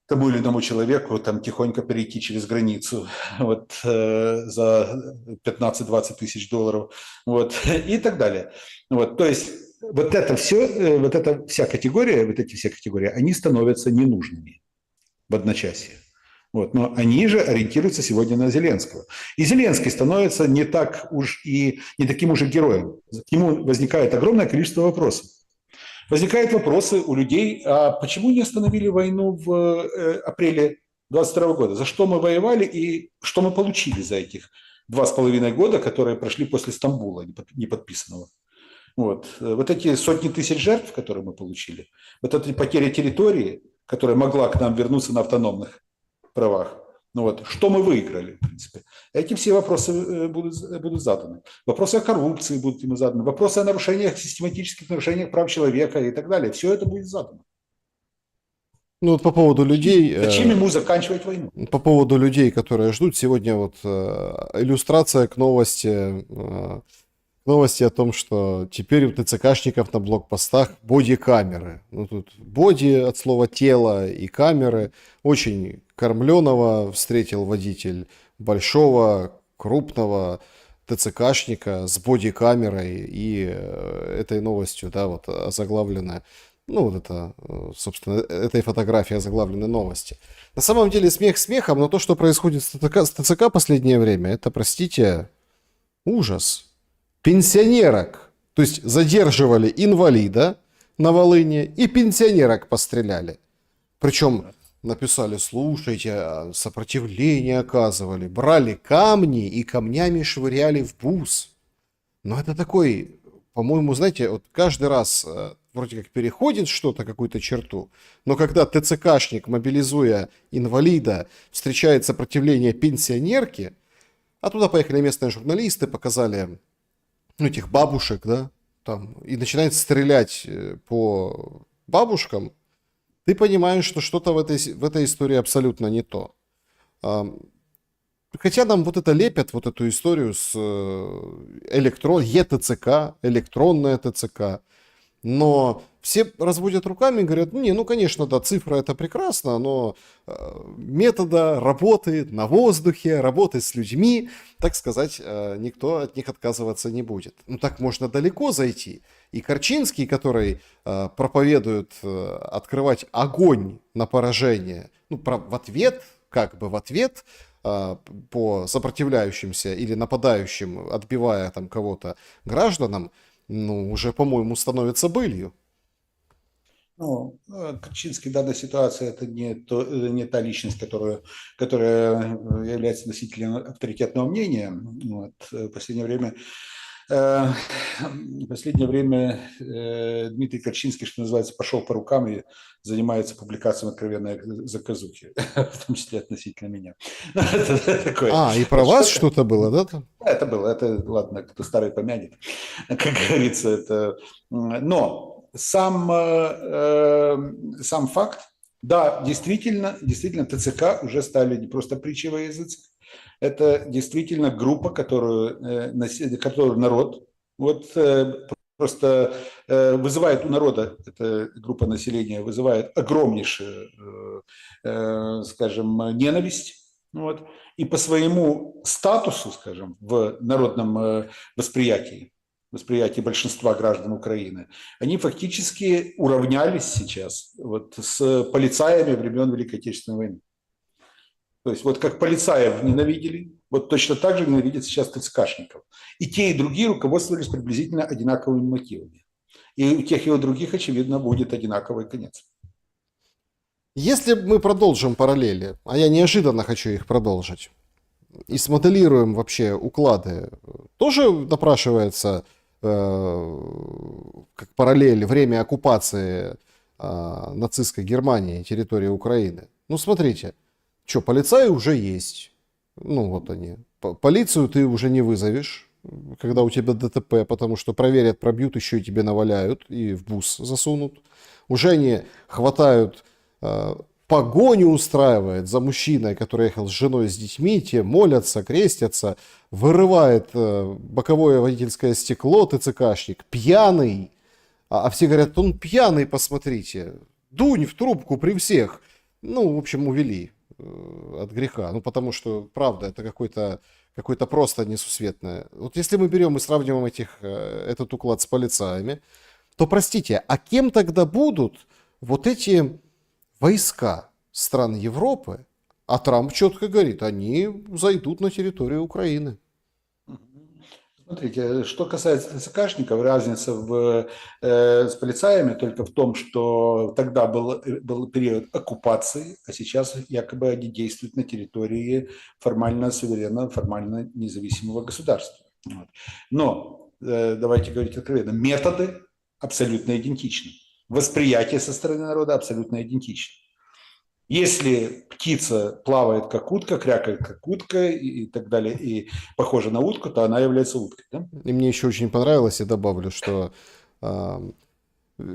тому или иному человеку тихонько перейти через границу за 15-20 тысяч долларов и так далее. То есть эта вся категория, эти все категории, они становятся ненужными в одночасье. Но они же ориентируются сегодня на Зеленского. И Зеленский становится не таким уже героем. К нему возникает огромное количество вопросов. Возникают вопросы у людей, а почему не остановили войну в апреле 2022 года? За что мы воевали и что мы получили за этих 2,5 года, которые прошли после Стамбула, не подписанного? Вот эти сотни тысяч жертв, которые мы получили, вот эта потеря территории, которая могла к нам вернуться на автономных правах, что мы выиграли, в принципе. Эти все вопросы будут заданы. Вопросы о коррупции будут ему заданы. Вопросы о нарушениях, систематических нарушениях прав человека и так далее. Все это будет задано. Ну вот по поводу людей... Зачем ему заканчивать войну? По поводу людей, которые ждут, сегодня иллюстрация к новости о том, что теперь у ТЦКшников на блокпостах боди-камеры. Тут боди от слова тело и камеры. Очень кормленого встретил водитель большого, крупного ТЦКшника с боди-камерой. И этой новостью, озаглавлена, собственно, этой фотографией озаглавлены новости. На самом деле смех смехом, но то, что происходит с ТЦК в последнее время, это, простите, ужас. Пенсионерок, то есть задерживали инвалида на Волыне и пенсионерок постреляли. Причем написали, слушайте, сопротивление оказывали, брали камни и камнями швыряли в бус. Но это такой, по-моему, знаете, каждый раз вроде как переходит что-то, какую-то черту, но когда ТЦКшник, мобилизуя инвалида, встречает сопротивление пенсионерки, а туда поехали местные журналисты, показали этих бабушек, и начинает стрелять по бабушкам, ты понимаешь, что что-то в этой истории абсолютно не то. Хотя нам это лепят, эту историю с ЕТЦК, электронная ТЦК, но все разводят руками и говорят, конечно, да, цифра это прекрасно, но метода работы на воздухе, работы с людьми, так сказать, никто от них отказываться не будет. Так можно далеко зайти. И Корчинский, который проповедует открывать огонь на поражение, в ответ по сопротивляющимся или нападающим, отбивая кого-то гражданам, уже, по-моему, становится былью. Корчинский в данной ситуации это не та личность, которая является носителем авторитетного мнения. В последнее время Э, В последнее время Дмитрий Корчинский, что называется, пошел по рукам и занимается публикацией откровенной заказухи, в том числе относительно меня. Это такое. А, и про Вот вас что-то. что-то было, да? Там? Это было, это, ладно, кто старый помянет, как говорится. Это. Но сам факт, да, действительно ТЦК уже стали не просто притчей во языцах, это действительно группа, которую народ вот просто вызывает у народа, эта группа населения вызывает огромнейшую, скажем, ненависть. Вот, и по своему статусу, скажем, в народном восприятии большинства граждан Украины, они фактически уравнялись сейчас вот с полицаями времен Великой Отечественной войны. То есть вот как полицаев ненавидели, вот точно так же ненавидят сейчас ТЦКшников. И те, и другие руководствовались приблизительно одинаковыми мотивами. И у тех, и у других, очевидно, будет одинаковый конец. Если мы продолжим параллели, а я неожиданно хочу их продолжить, и смоделируем вообще уклады, тоже напрашивается как параллель время оккупации нацистской Германии территории Украины. Ну, смотрите, что, полицаи уже есть. Ну, вот они. Полицию ты уже не вызовешь, когда у тебя ДТП, потому что проверят, пробьют, еще и тебе наваляют, и в бус засунут. Уже они хватают, погоню устраивает за мужчиной, который ехал с женой, с детьми, те молятся, крестятся, вырывает боковое водительское стекло ТЦКшник, пьяный, а все говорят, он пьяный, посмотрите, дунь в трубку при всех. Ну, в общем, увели от греха, ну, потому что, правда, это какое-то просто несусветное. Вот если мы берем и сравниваем этот уклад с полицаями, то, простите, а кем тогда будут вот эти войска стран Европы, а Трамп четко говорит, они зайдут на территорию Украины. Смотрите, что касается ТЦКшников, разница с полицаями только в том, что тогда был период оккупации, а сейчас якобы они действуют на территории формально суверенного, формально независимого государства. Вот. Но, давайте говорить откровенно, методы абсолютно идентичны. Восприятие со стороны народа абсолютно идентично. Если птица плавает как утка, крякает как утка и так далее, и похожа на утку, то она является уткой. Да? И мне еще очень понравилось, я добавлю, что э,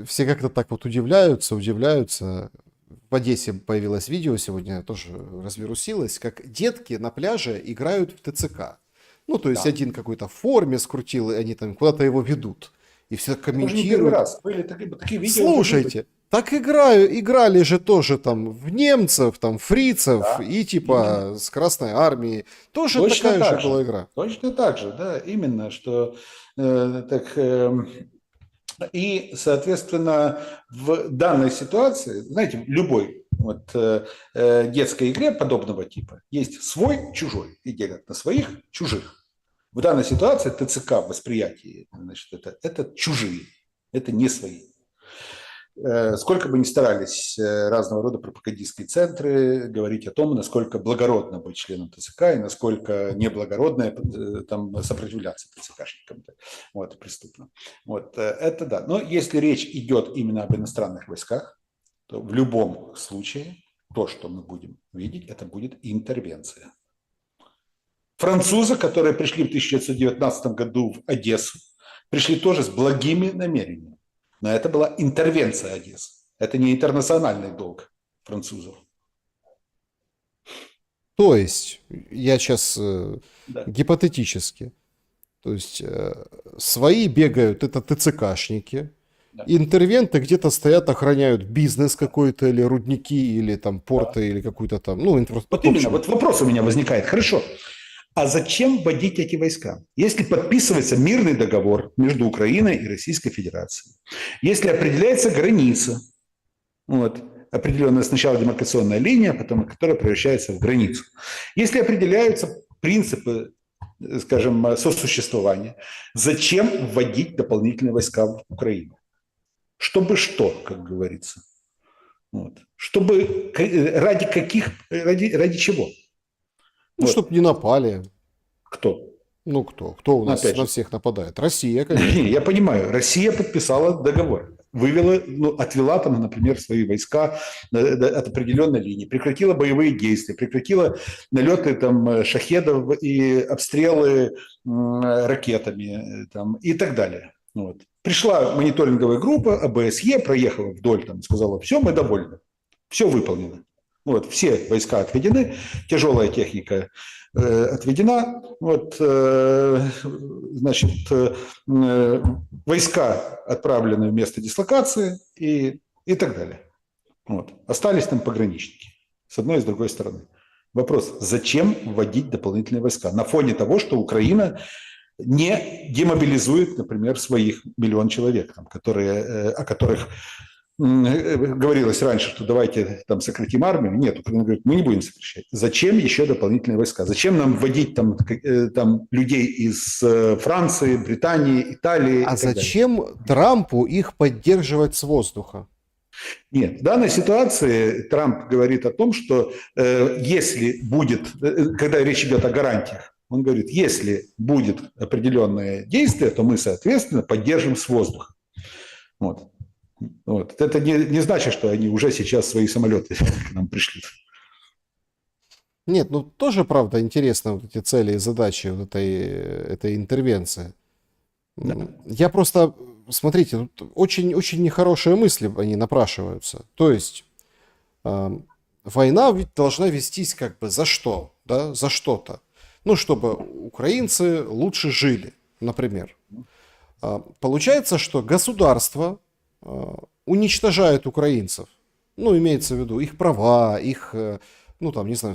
все как-то так вот удивляются. В Одессе появилось видео сегодня, тоже развирусилось, как детки на пляже играют в ТЦК. Ну, то есть Да. один какой-то в форме скрутил, и они там куда-то его ведут. И все Это уже не первый комментируют. раз. Были такие видео. Слушайте, так играли же тоже там в немцев, там фрицев Да, и типа именно. с Красной Армии. Тоже Точно такая же так была же. игра. Точно так же, да, именно, что и, соответственно, в данной ситуации, знаете, в любой вот, детской игре подобного типа есть свой, чужой, и делят на своих, чужих. В данной ситуации ТЦК в восприятии, значит, это чужие, это не свои. Сколько бы ни старались разного рода пропагандистские центры говорить о том, насколько благородно быть членом ТЦК и насколько неблагородно там, сопротивляться ТЦКшникам, вот, преступно. Вот, это да. Но если речь идет именно об иностранных войсках, то в любом случае то, что мы будем видеть, это будет интервенция. Французы, которые пришли в 1919 году в Одессу, пришли тоже с благими намерениями. Но это была интервенция Одессы. Это не интернациональный долг французов. То есть, я сейчас Да. гипотетически, то есть свои бегают, это ТЦКшники, Да. интервенты где-то стоят, охраняют бизнес какой-то, или рудники, или там порты, Да. или какую-то там, ну, инфраструктуру. Вот именно, вот вопрос у меня возникает. Хорошо, а зачем вводить эти войска? Если подписывается мирный договор между Украиной и Российской Федерацией, если определяется граница, вот, определенная сначала демаркационная линия, потом которая превращается в границу, если определяются принципы, скажем, сосуществования, зачем вводить дополнительные войска в Украину? Чтобы что, как говорится? Вот. Чтобы ради чего? Ну, Вот. чтобы не напали. Кто? Ну кто? Кто у Но нас опять на же, всех нападает? Россия, конечно. не, я понимаю, Россия подписала договор, вывела, ну, отвела там, например, свои войска от определенной линии, прекратила боевые действия, прекратила налеты там шахедов и обстрелы ракетами там, и так далее. Вот. Пришла мониторинговая группа АБСЕ, проехала вдоль, там, сказала, все, мы довольны, все выполнено. Вот, все войска отведены, тяжелая техника отведена. Вот, значит, войска отправлены в место дислокации и так далее. Вот. Остались там пограничники с одной и с другой стороны. Вопрос, зачем вводить дополнительные войска? На фоне того, что Украина не демобилизует, например, своих 1 миллион человек, там, о которых говорилось раньше, что давайте там сократим армию. Нет, Украина говорит, мы не будем сокращать. Зачем еще дополнительные войска? Зачем нам вводить там людей из Франции, Британии, Италии А и так далее? зачем Трампу их поддерживать с воздуха? Нет, в данной ситуации Трамп говорит о том, что если будет, когда речь идет о гарантиях, он говорит, если будет определенное действие, то мы, соответственно, поддержим с воздуха. Вот. Вот. Это не значит, что они уже сейчас свои самолеты к нам пришлют. Нет, ну тоже, правда, интересно вот эти цели и задачи вот этой интервенции. Да. Я просто, смотрите, тут очень нехорошие мысли они напрашиваются. То есть война ведь должна вестись как бы за что, да, за что-то. Ну, чтобы украинцы лучше жили, например. Получается, что государство уничтожает украинцев. Ну, имеется в виду их права, их, ну, там, не знаю,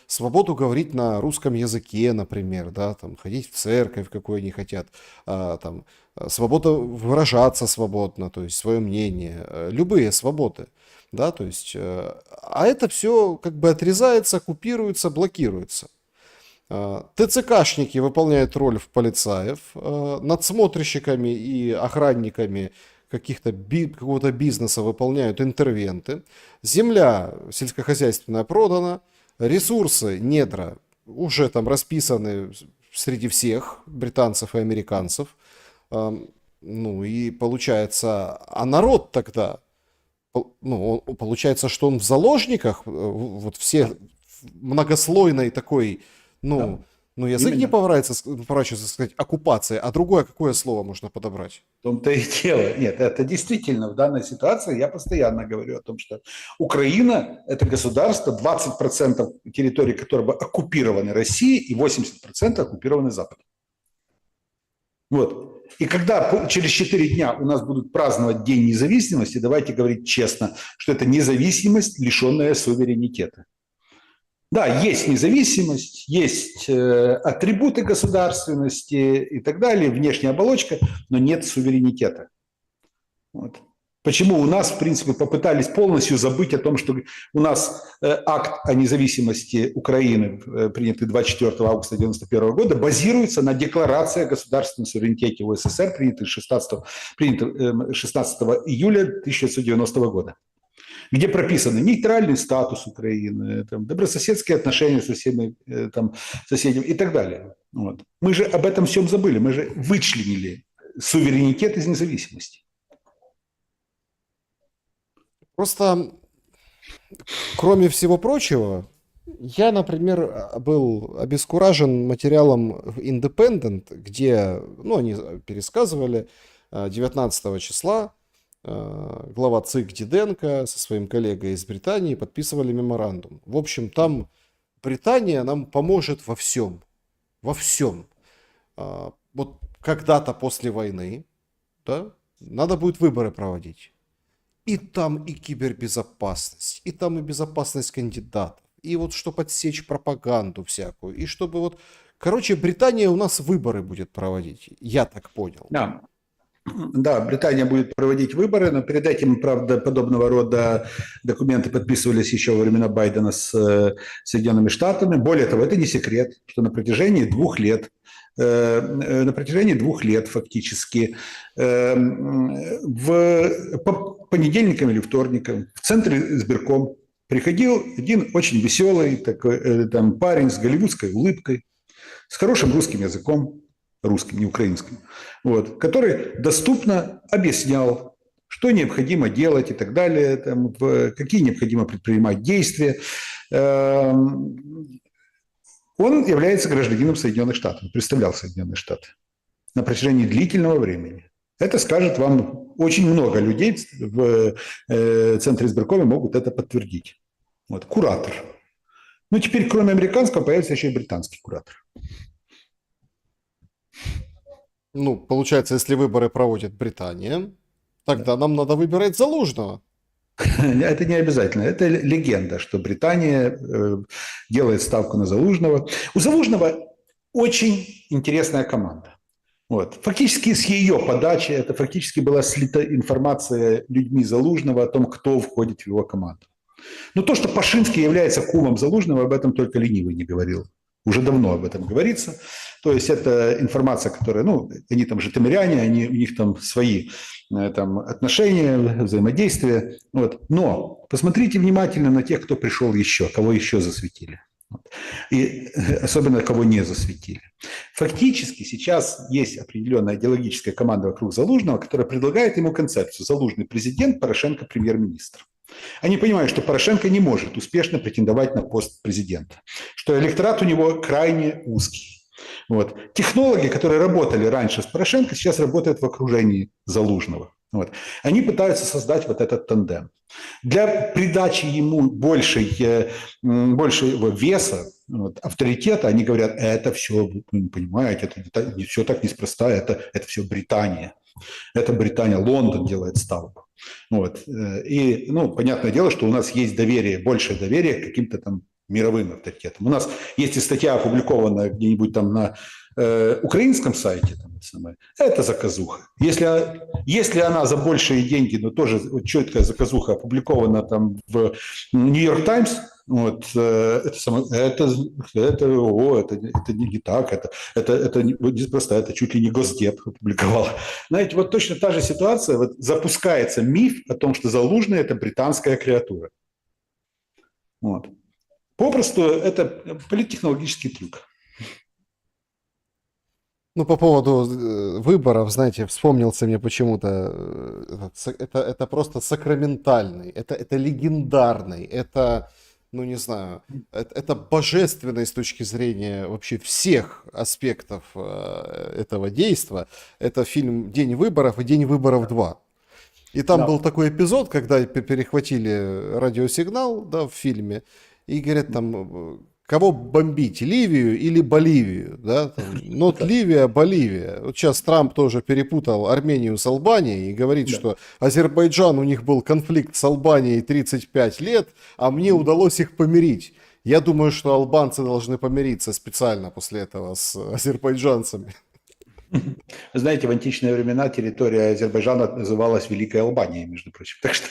свободу говорить на русском языке, например, да, там, ходить в церковь, какую они хотят, там, свобода выражаться свободно, то есть свое мнение, любые свободы, да, то есть, а это все как бы отрезается, купируется, блокируется. ТЦКшники выполняют роль в полицаев, надсмотрщиками и охранниками какого-то бизнеса выполняют интервенты, земля сельскохозяйственная продана, ресурсы, недра уже там расписаны среди всех британцев и американцев. Ну и получается, а народ тогда, ну, получается, что он в заложниках, вот все многослойной такой, ну, Да. ну язык не Именно. поворачивается сказать оккупация, а другое какое слово можно подобрать? В том-то и дело. Нет, это действительно в данной ситуации, я постоянно говорю о том, что Украина – это государство, 20% территории которого оккупированы Россией и 80% оккупированы Западом. Вот. И когда через 4 дня у нас будут праздновать День независимости, давайте говорить честно, что это независимость, лишенная суверенитета. Да, есть независимость, есть атрибуты государственности и так далее, внешняя оболочка, но нет суверенитета. Вот. Почему у нас, в принципе, попытались полностью забыть о том, что у нас акт о независимости Украины, принятый 24 августа 1991 года, базируется на декларации о государственном суверенитете УССР, принятый 16 июля 1990 года, где прописаны нейтральный статус Украины, там, добрососедские отношения со всеми там, соседями и так далее. Вот. Мы же об этом всем забыли, мы же вычленили суверенитет из независимости. Просто, кроме всего прочего, я, например, был обескуражен материалом в Independent, где, ну, они пересказывали 19 числа глава ЦИК Диденко со своим коллегой из Британии подписывали меморандум. В общем, там Британия нам поможет во всем. Во всем. Вот когда-то после войны, да, надо будет выборы проводить. И там и кибербезопасность, и там и безопасность кандидатов, и вот чтобы отсечь пропаганду всякую, и чтобы вот... Короче, Британия у нас выборы будет проводить, я так понял. Да. Да, Британия будет проводить выборы, но перед этим, правда, подобного рода документы подписывались еще во времена Байдена с Соединенными Штатами. Более того, это не секрет, что на протяжении 2 лет фактически по понедельникам или вторникам в центре избирком приходил один очень веселый такой там парень с голливудской улыбкой, с хорошим русским языком, русским, не украинским, вот, который доступно объяснял, что необходимо делать и так далее, там, какие необходимо предпринимать действия. Он является гражданином Соединенных Штатов, представлял Соединенные Штаты на протяжении длительного времени. Это скажет вам очень много людей в Центре избиркома могут это подтвердить. Вот, куратор. Ну, теперь, кроме американского, появится еще и британский куратор. Ну, получается, если выборы проводит Британия, тогда нам надо выбирать Залужного. Это не обязательно. Это легенда, что Британия делает ставку на Залужного. У Залужного очень интересная команда. Вот. Фактически с ее подачи это фактически была слита информация людьми Залужного о том, кто входит в его команду. Но то, что Пашинский является кумом Залужного, об этом только ленивый не говорил. Уже давно об этом говорится. То есть это информация, которая, ну, они там житомиряне, у них там свои там, отношения, взаимодействия. Вот. Но посмотрите внимательно на тех, кто пришел еще, кого еще засветили. И особенно кого не засветили. Фактически сейчас есть определенная идеологическая команда вокруг Залужного, которая предлагает ему концепцию: Залужный президент, Порошенко премьер-министр. Они понимают, что Порошенко не может успешно претендовать на пост президента, что электорат у него крайне узкий. Вот. Технологи, которые работали раньше с Порошенко, сейчас работают в окружении Залужного. Вот. Они пытаются создать вот этот тандем. Для придачи ему большего веса, вот, авторитета, они говорят: это все, вы понимаете, это все так неспроста, это все Британия. Это Британия, Лондон делает ставку. Вот. И, ну, понятное дело, что у нас есть доверие, большее доверие к каким-то там мировым авторитетам. У нас есть и статья, опубликованная где-нибудь там на украинском сайте, там, это заказуха. Если она за большие деньги, но тоже четкая заказуха опубликована там в Нью-Йорк Таймс, вот, это не так, это неспроста, это чуть ли не Госдеп опубликовал. Знаете, вот точно та же ситуация, вот запускается миф о том, что Залужный – это британская креатура. Вот. Попросту это политтехнологический трюк. Ну, по поводу выборов, знаете, вспомнился мне почему-то, это просто сакраментальный, это легендарный, это, ну, не знаю, это божественный с точки зрения вообще всех аспектов этого действа. Это фильм «День выборов» и «День выборов 2». И там был такой эпизод, когда перехватили радиосигнал, да, в фильме, и говорят там: кого бомбить, Ливию или Боливию? Да? Not Ливия, Боливия. Вот сейчас Трамп тоже перепутал Армению с Албанией и говорит, что Азербайджан, у них был конфликт с Албанией 35 лет, а мне удалось их помирить. Я думаю, что албанцы должны помириться специально после этого с азербайджанцами. Вы знаете, в античные времена территория Азербайджана называлась Великой Албанией, между прочим. Так что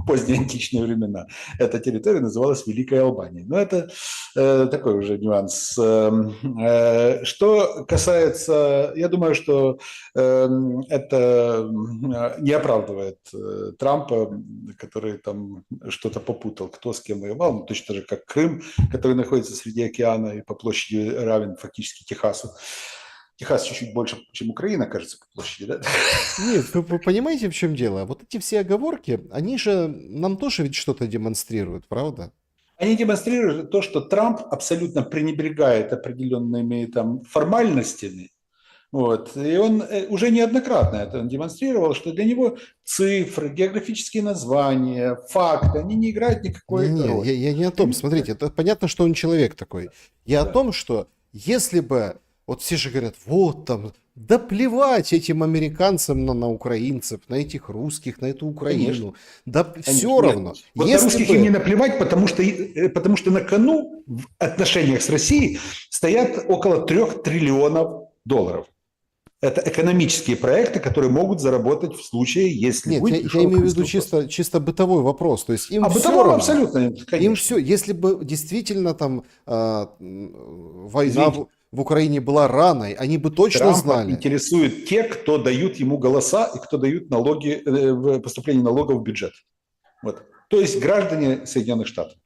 поздние античные времена эта территория называлась Великой Албанией. Но это такой уже нюанс. Что касается, я думаю, что это не оправдывает Трампа, который там что-то попутал, кто с кем воевал, ну, точно же, как Крым, который находится среди океана и по площади равен фактически Техасу. Техас чуть-чуть больше, чем Украина, кажется, по площади, да? Нет, вы понимаете, в чем дело? Вот эти все оговорки, они же нам тоже ведь что-то демонстрируют, правда? Они демонстрируют то, что Трамп абсолютно пренебрегает определенными там формальностями. Вот. И он уже неоднократно это демонстрировал, что для него цифры, географические названия, факты, они не играют никакой роли. Я не о том, смотрите, это понятно, что он человек такой. Я о том, что если бы, вот все же говорят, вот там, да плевать этим американцам на украинцев, на этих русских, на эту Украину. Конечно. Да конечно. Все равно. Вот на русских им не наплевать, потому что на кону в отношениях с Россией стоят около 3 триллионов долларов. Это экономические проекты, которые могут заработать в случае, если будет... Я имею в виду чисто бытовой вопрос. То есть им все бытовой равно. Абсолютно, конечно. Им все, если бы действительно там война в Украине была раной, они бы точно Трампа знали. Интересуют те, кто дают ему голоса и кто дают налоги, поступление налогов в бюджет. Вот. То есть граждане Соединенных Штатов.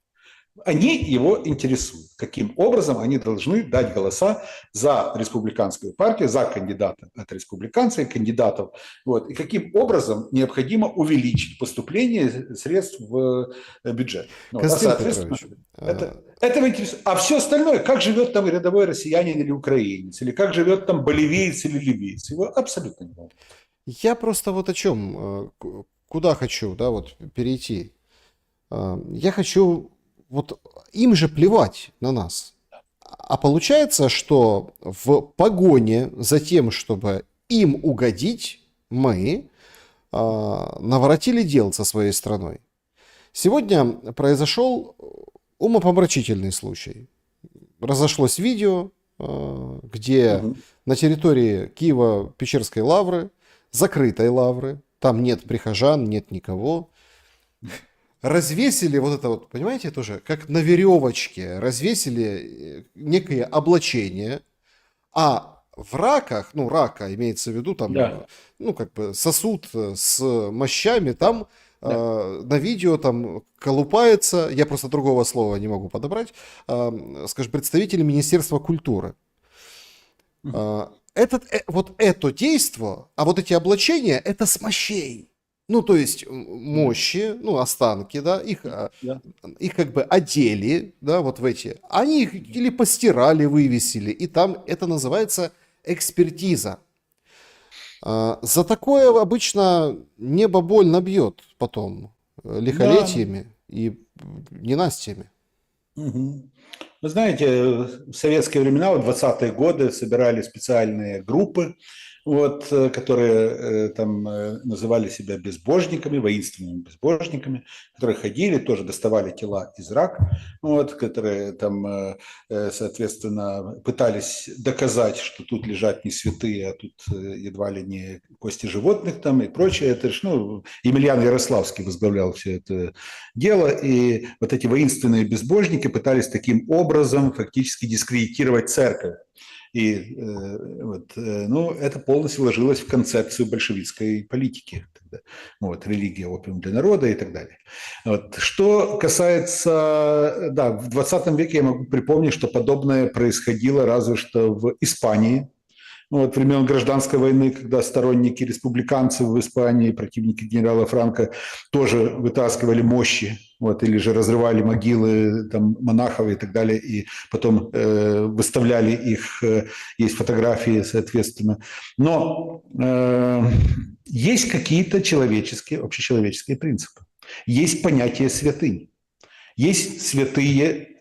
Они его интересуют. Каким образом они должны дать голоса за республиканскую партию, за кандидата от республиканцев, кандидатов. Вот. И каким образом необходимо увеличить поступление средств в бюджет. Вот. А Константин соответственно, Петрович, это интересует. А все остальное, как живет там рядовой россиянин или украинец, или как живет там боливиец или ливиец, его абсолютно не волнует. я просто вот о чем, куда хочу, да, вот перейти. Я хочу, вот им же плевать на нас. А получается, что в погоне за тем, чтобы им угодить, мы наворотили дел со своей страной. Сегодня произошел умопомрачительный случай. Разошлось видео, где Мгм. на территории Киево-Печерской лавры, закрытой лавры, там нет прихожан, нет никого, развесили вот это вот, понимаете, тоже, как на веревочке, развесили некое облачение, а в раках, ну, рака имеется в виду, там, Да, ну, как бы сосуд с мощами, там да. на видео там колупается, я просто другого слова не могу подобрать, скажем, представители Министерства культуры. Мгм. Вот это действо, а вот эти облачения, это с мощей. Ну, то есть Да, мощи, ну, останки, да, да. их как бы одели, да, вот в эти. Они их или постирали, вывесили, и там это называется экспертиза. За такое обычно небо больно бьет потом Да. лихолетиями и ненастьями. Мгм. Вы знаете, в советские времена, в 20-е годы собирали специальные группы, вот, которые там называли себя безбожниками, воинственными безбожниками, которые ходили, тоже доставали тела из рак, вот, которые там, соответственно, пытались доказать, что тут лежат не святые, а тут едва ли не кости животных там и прочее. Это ж, ну, Емельян Ярославский возглавлял все это дело, и вот эти воинственные безбожники пытались таким образом фактически дискредитировать церковь. И ну, это полностью ложилось в концепцию большевистской политики. Вот, религия, опиум для народа и так далее. Вот. Что касается, да, в 20 веке я могу припомнить, что подобное происходило разве что в Испании, вот, времен гражданской войны, когда сторонники республиканцев в Испании, противники генерала Франко тоже вытаскивали мощи, вот, или же разрывали могилы там, монахов и так далее, и потом выставляли их, есть фотографии, соответственно. Но есть какие-то человеческие, общечеловеческие принципы. Есть понятие святынь. Есть святые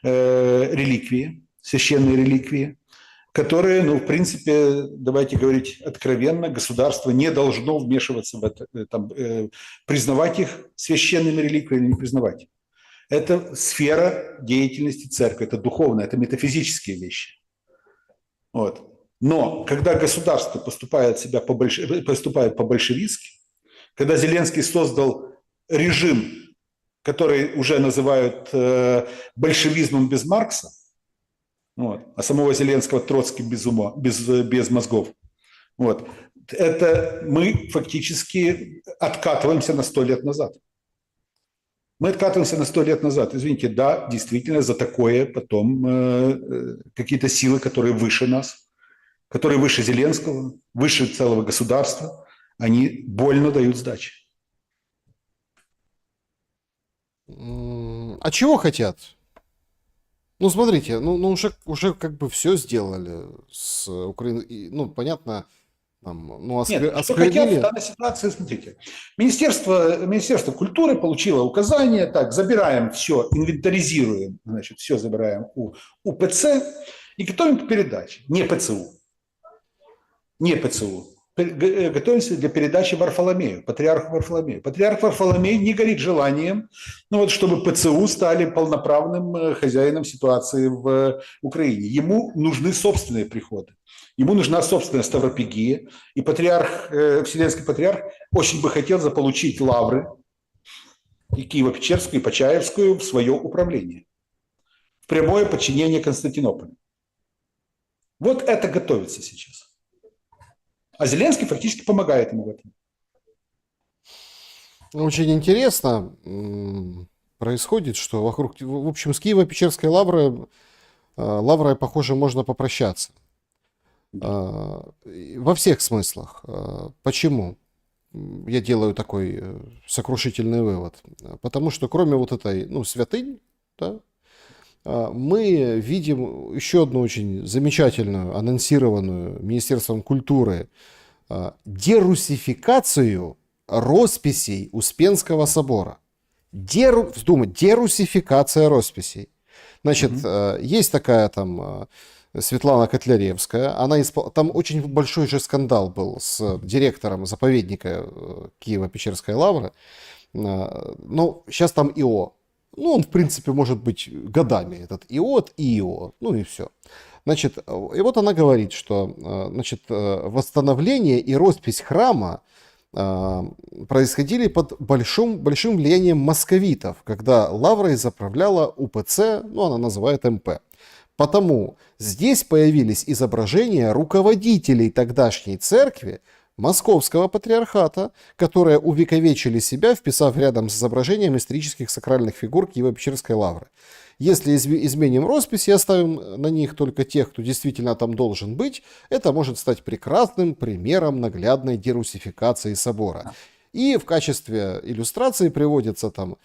реликвии, священные реликвии, которые, ну, в принципе, давайте говорить откровенно, государство не должно вмешиваться в это, там, признавать их священными реликвиями или не признавать. Это сфера деятельности церкви, это духовное, это метафизические вещи. Вот. Но когда государство поступает по-большевистски, когда Зеленский создал режим, который уже называют большевизмом без Маркса, вот, а самого Зеленского Троцкий без ума, без мозгов, вот, это мы фактически откатываемся на 100 лет назад. Мы откатываемся на 100 лет назад. Извините, да, действительно, за такое потом какие-то силы, которые выше нас, которые выше Зеленского, выше целого государства, они больно дают сдачи. А чего хотят? Ну, смотрите, ну уже как бы все сделали с Украиной. Ну, понятно, там, ну, Нет, что хотят в осквернили. данной ситуации, смотрите. Министерство культуры получило указание, так, забираем все, инвентаризируем, значит, все забираем у УПЦ и готовим к передаче. Не ПЦУ, не ПЦУ. Готовимся для передачи Варфоломею, патриарху Варфоломею. Патриарх Варфоломей не горит желанием, ну вот, чтобы ПЦУ стали полноправным хозяином ситуации в Украине. Ему нужны собственные приходы. Ему нужна собственная ставропигия. И патриарх, Вселенский патриарх очень бы хотел заполучить лавры и Киево-Печерскую, и Почаевскую в свое управление. В прямое подчинение Константинополю. Вот это готовится сейчас. А Зеленский фактически помогает ему в этом. Очень интересно. происходит, что вокруг, в общем, с Киево-Печерской лаврой, похоже, можно попрощаться. Во всех смыслах. Почему? Я делаю такой сокрушительный вывод. Потому что кроме вот этой, святынь, да, мы видим еще одну очень замечательную, анонсированную Министерством культуры дерусификацию росписей Успенского собора. Дерусификация росписей. Значит, есть такая там Светлана Котляревская. Там очень большой же скандал был с директором заповедника Киево-Печерской лавры. Но сейчас там ИО. Он, в принципе, может быть годами, этот ИО, и все. Значит, и вот она говорит, что восстановление и роспись храма происходили под большим влиянием московитов, когда лаврой заправляла УПЦ, она называет МП. Потому здесь появились изображения руководителей тогдашней церкви, Московского патриархата, которые увековечили себя, вписав рядом с изображением исторических сакральных фигур Киево-Печерской лавры. Если изменим роспись и оставим на них только тех, кто действительно там должен быть, это может стать прекрасным примером наглядной дерусификации собора. И в качестве иллюстрации приводится там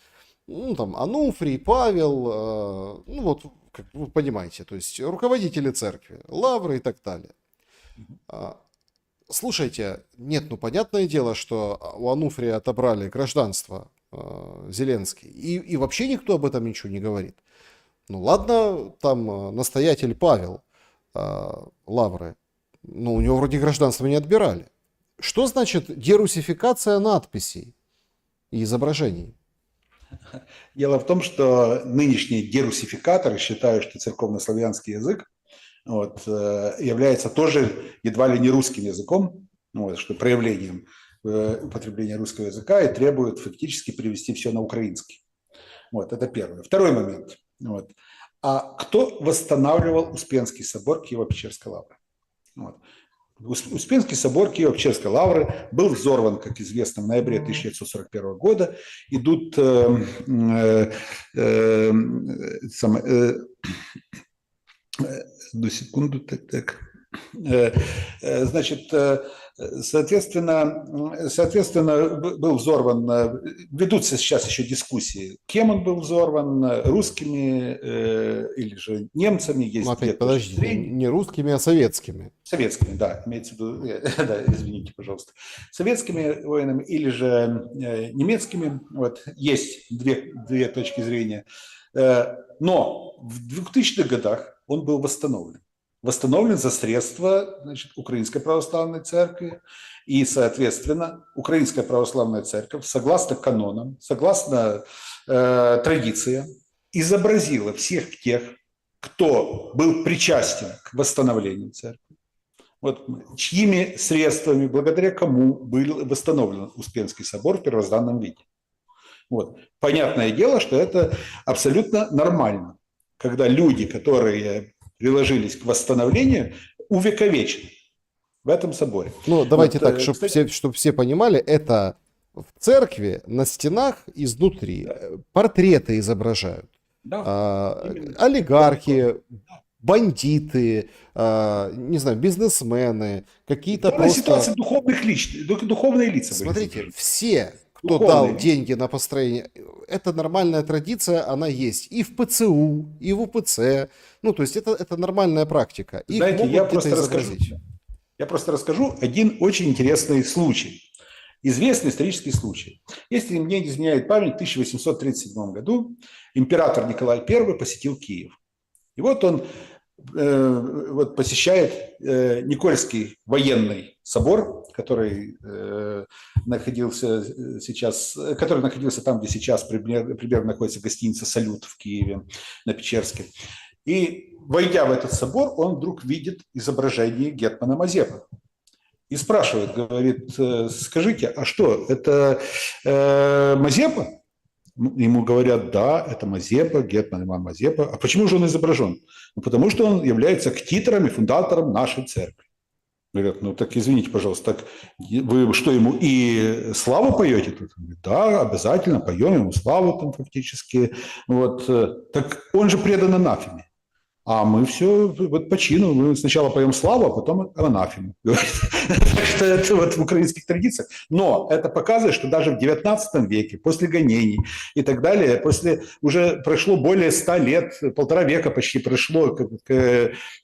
Ануфрий, Павел, как вы понимаете, то есть руководители церкви, лавры и так далее. Слушайте, нет, понятное дело, что у Ануфрия отобрали гражданство Зеленский, и вообще никто об этом ничего не говорит. Ладно, там настоятель Павел лавры, но у него вроде гражданство не отбирали. Что значит дерусификация надписей и изображений? Дело в том, что нынешние дерусификаторы считают, что церковнославянский язык является тоже едва ли не русским языком, что проявлением употребления русского языка, и требуют фактически перевести все на украинский. Это первое. Второй момент. А кто восстанавливал Успенский собор Киево-Печерской лавры? Успенский собор Киево-Pечерской лавры был взорван, как известно, в ноябре 1941 года. Идут одну секунду, так. Значит, соответственно, был взорван, ведутся сейчас еще дискуссии, кем он был взорван, русскими или же немцами. Есть опять, подожди, не русскими, а советскими. Советскими, да, имеется в виду, да, извините, пожалуйста, советскими воинами или же немецкими. Есть две точки зрения. Но в 2000-х годах он был восстановлен за средства, Украинской Православной Церкви. И, соответственно, Украинская Православная Церковь, согласно канонам, согласно традициям, изобразила всех тех, кто был причастен к восстановлению церкви. Чьими средствами, благодаря кому был восстановлен Успенский собор в первозданном виде. Понятное дело, что это абсолютно нормально, когда люди, которые приложились к восстановлению, увековечены в этом соборе. Давайте так, чтобы все понимали, это в церкви на стенах изнутри портреты изображают. Да, олигархи, бандиты, не знаю, бизнесмены, какие-то просто... ситуация духовные лица. Смотрите, все, кто дал деньги на построение, это нормальная традиция, она есть и в ПЦУ, и в УПЦ. То есть это нормальная практика. Знаете, я просто расскажу один очень интересный случай. Известный исторический случай. Если мне не изменяет память, в 1837 году император Николай I посетил Киев. И он посещает Никольский военный собор, который находился там, где сейчас примерно находится гостиница «Салют» в Киеве, на Печерске. И, войдя в этот собор, он вдруг видит изображение гетмана Мазепы. И спрашивает, говорит, скажите, а что, это Мазепа? Ему говорят, да, это Мазепа, гетман Иван Мазепа. А почему же он изображен? Потому что он является ктитором и фундатором нашей церкви. Говорят, ну так извините, пожалуйста, так вы что, ему и славу поете тут? Он говорит, да, обязательно поем ему славу там фактически. Вот. Так он же предан анафеме. А мы все вот по чину. Мы сначала поем славу, а потом анафему. Так что это вот в украинских традициях. Но это показывает, что даже в XIX веке, после гонений и так далее, после уже прошло более 100 лет, 1,5 века почти прошло, как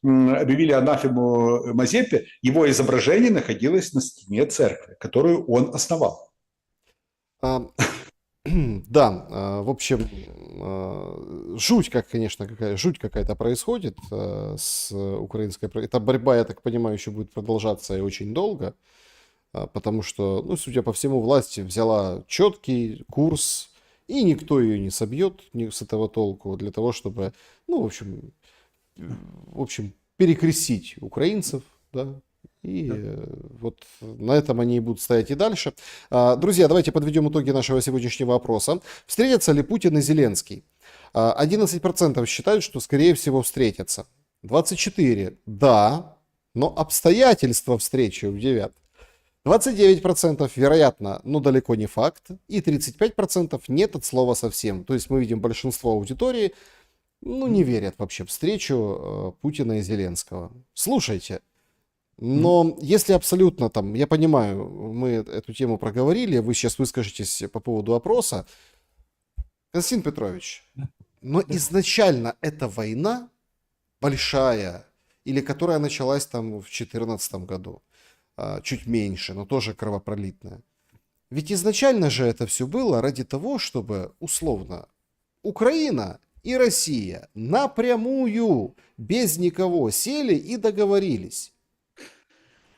объявили анафему Мазепе, его изображение находилось на стене церкви, которую он основал. А, Да, в общем, жуть, как, конечно, жуть какая-то происходит с украинской... Эта борьба, я так понимаю, еще будет продолжаться и очень долго, потому что, ну, судя по всему, власть взяла четкий курс, и никто ее не собьет с этого толку для того, чтобы, ну, в общем, перекрестить украинцев, да, и вот на этом они и будут стоять и дальше. Друзья, давайте подведем итоги нашего сегодняшнего опроса. Встретятся ли Путин и Зеленский? 11% считают, что, скорее всего, встретятся. 24% да, но обстоятельства встречи удивят. 29% вероятно, но далеко не факт. И 35% нет от слова совсем. То есть мы видим большинство аудитории, ну, не верят вообще в встречу Путина и Зеленского. Слушайте, но если абсолютно там, я понимаю, мы эту тему проговорили, вы сейчас выскажетесь по поводу опроса. Константин Петрович, но изначально эта война большая, или которая началась там в 2014 году, чуть меньше, но тоже кровопролитная. Ведь изначально же это все было ради того, чтобы, условно, Украина и Россия напрямую, без никого, сели и договорились.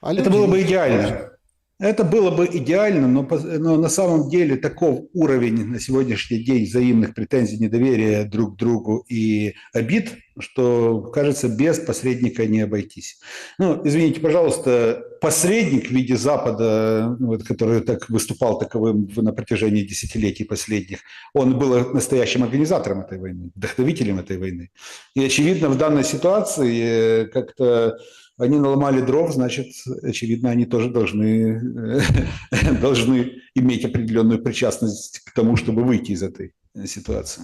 А Это люди было бы не идеально. против. Это было бы идеально, но на самом деле таков уровень на сегодняшний день взаимных претензий, недоверия друг к другу и обид, что, кажется, без посредника не обойтись. Ну, извините, пожалуйста, посредник в виде Запада, вот, который так выступал таковым на протяжении десятилетий последних, он был настоящим организатором этой войны, вдохновителем этой войны. И, очевидно, в данной ситуации как-то они наломали дров, значит, очевидно, они тоже должны иметь определенную причастность к тому, чтобы выйти из этой ситуации.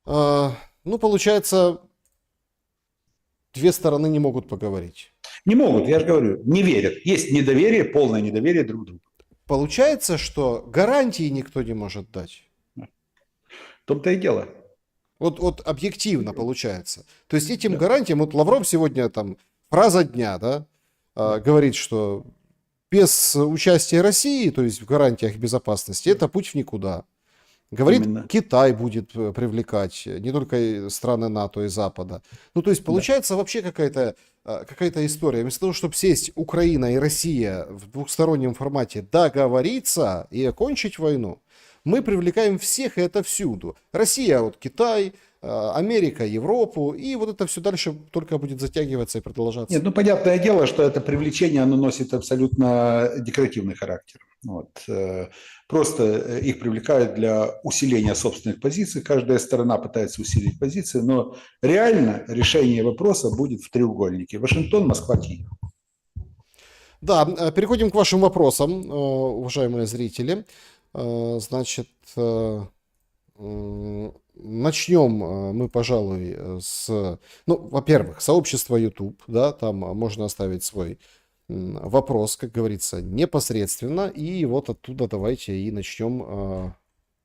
Ну, получается, две стороны не могут поговорить. Не могут, я же говорю, не верят. Есть недоверие, полное недоверие друг к другу. Получается, что гарантии никто не может дать. В том-то и дело. Вот объективно получается. То есть этим гарантиям, вот Лавров сегодня там, фраза дня, да, говорит, что без участия России, то есть в гарантиях безопасности, это путь в никуда. Говорит, Именно. Китай будет привлекать, не только страны НАТО и Запада. Ну, то есть получается вообще какая-то история. Вместо того, чтобы сесть Украина и Россия в двухстороннем формате договориться и окончить войну, мы привлекаем всех и это всюду. Россия, вот Китай, Америка, Европу, и вот это все дальше только будет затягиваться и продолжаться. Нет, ну, понятное дело, что это привлечение, оно носит абсолютно декоративный характер. Вот. Просто их привлекают для усиления собственных позиций. Каждая сторона пытается усилить позиции, но реально решение вопроса будет в треугольнике. Вашингтон, Москва, Киев. Да, переходим к вашим вопросам, уважаемые зрители. Значит, начнем мы, пожалуй, с... Ну, во-первых, сообщество YouTube, да, там можно оставить свой вопрос, как говорится, непосредственно, и вот оттуда давайте и начнем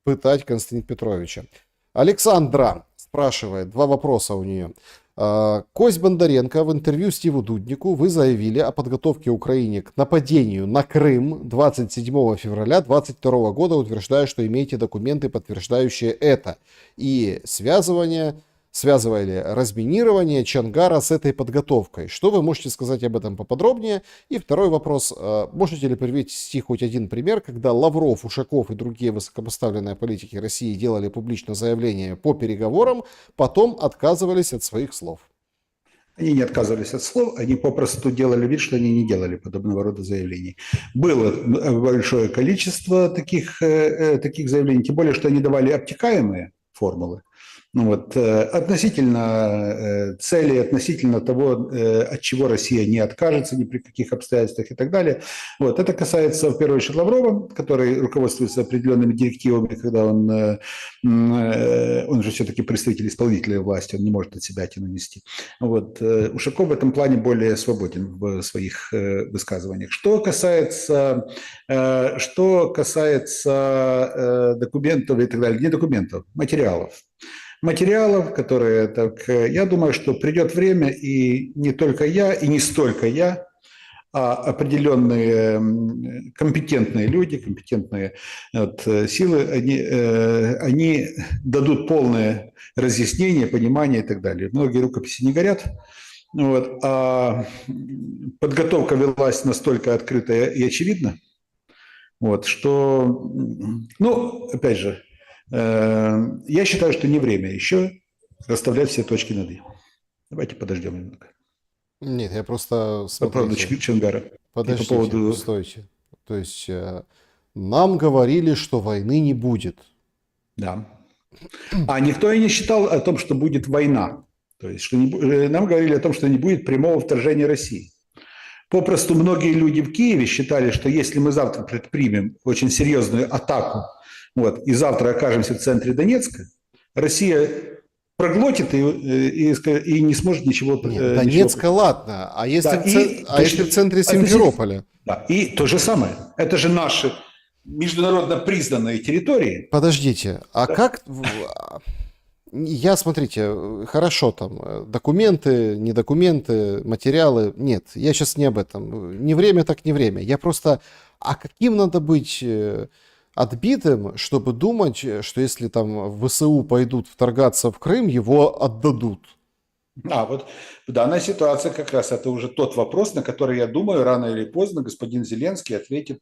пытать Константина Петровича. Александра спрашивает, два вопроса у нее. Кость Бондаренко, в интервью Стиву Дуднику вы заявили о подготовке Украине к нападению на Крым 27 февраля 2022 года, утверждая, что имеете документы, подтверждающие это. И связывали разминирование Чонгара с этой подготовкой. Что вы можете сказать об этом поподробнее? И второй вопрос. Можете ли привести хоть один пример, когда Лавров, Ушаков и другие высокопоставленные политики России делали публично заявления по переговорам, потом отказывались от своих слов? Они не отказывались от слов, они попросту делали вид, что они не делали подобного рода заявлений. Было большое количество таких заявлений, тем более, что они давали обтекаемые формулы. Ну вот, относительно цели, относительно того, от чего Россия не откажется ни при каких обстоятельствах и так далее. Вот, это касается, в первую очередь, Лаврова, который руководствуется определенными директивами, когда он же все-таки представитель исполнительной власти, он не может от себя тяну нести. Вот, Ушаков в этом плане более свободен в своих высказываниях. Что касается документов и так далее, не документов, материалов, которые, так, я думаю, что придет время, и не только я, и не столько я, а определенные компетентные люди, компетентные силы, они дадут полное разъяснение, понимание и так далее. Многие рукописи не горят, вот, а подготовка велась настолько открытая и очевидна, вот, что, ну, опять же, я считаю, что не время еще расставлять все точки над «и». Давайте подождем немного. Нет, я просто, По поводу смотрите, Чонгара. И по подождите, поводу... стойте. То есть нам говорили, что войны не будет. Да. А никто и не считал о том, что будет война. То есть, что нам говорили о том, что не будет прямого вторжения России. Попросту многие люди в Киеве считали, что если мы завтра предпримем очень серьезную атаку, вот, и завтра окажемся в центре Донецка, Россия проглотит и не сможет ничего... Нет, Донецка, ладно. А если, Да, если в центре Симферополя? Да, и то же самое. Это же наши международно признанные территории. Подождите, а Да. как... Я, смотрите, хорошо, там, документы, не документы, материалы, нет, я сейчас не об этом. Не время, так не время. Я просто... А каким надо быть отбитым, чтобы думать, что если там в ВСУ пойдут вторгаться в Крым, его отдадут? Вот в данной ситуации как раз это уже тот вопрос, на который, я думаю, рано или поздно господин Зеленский ответит,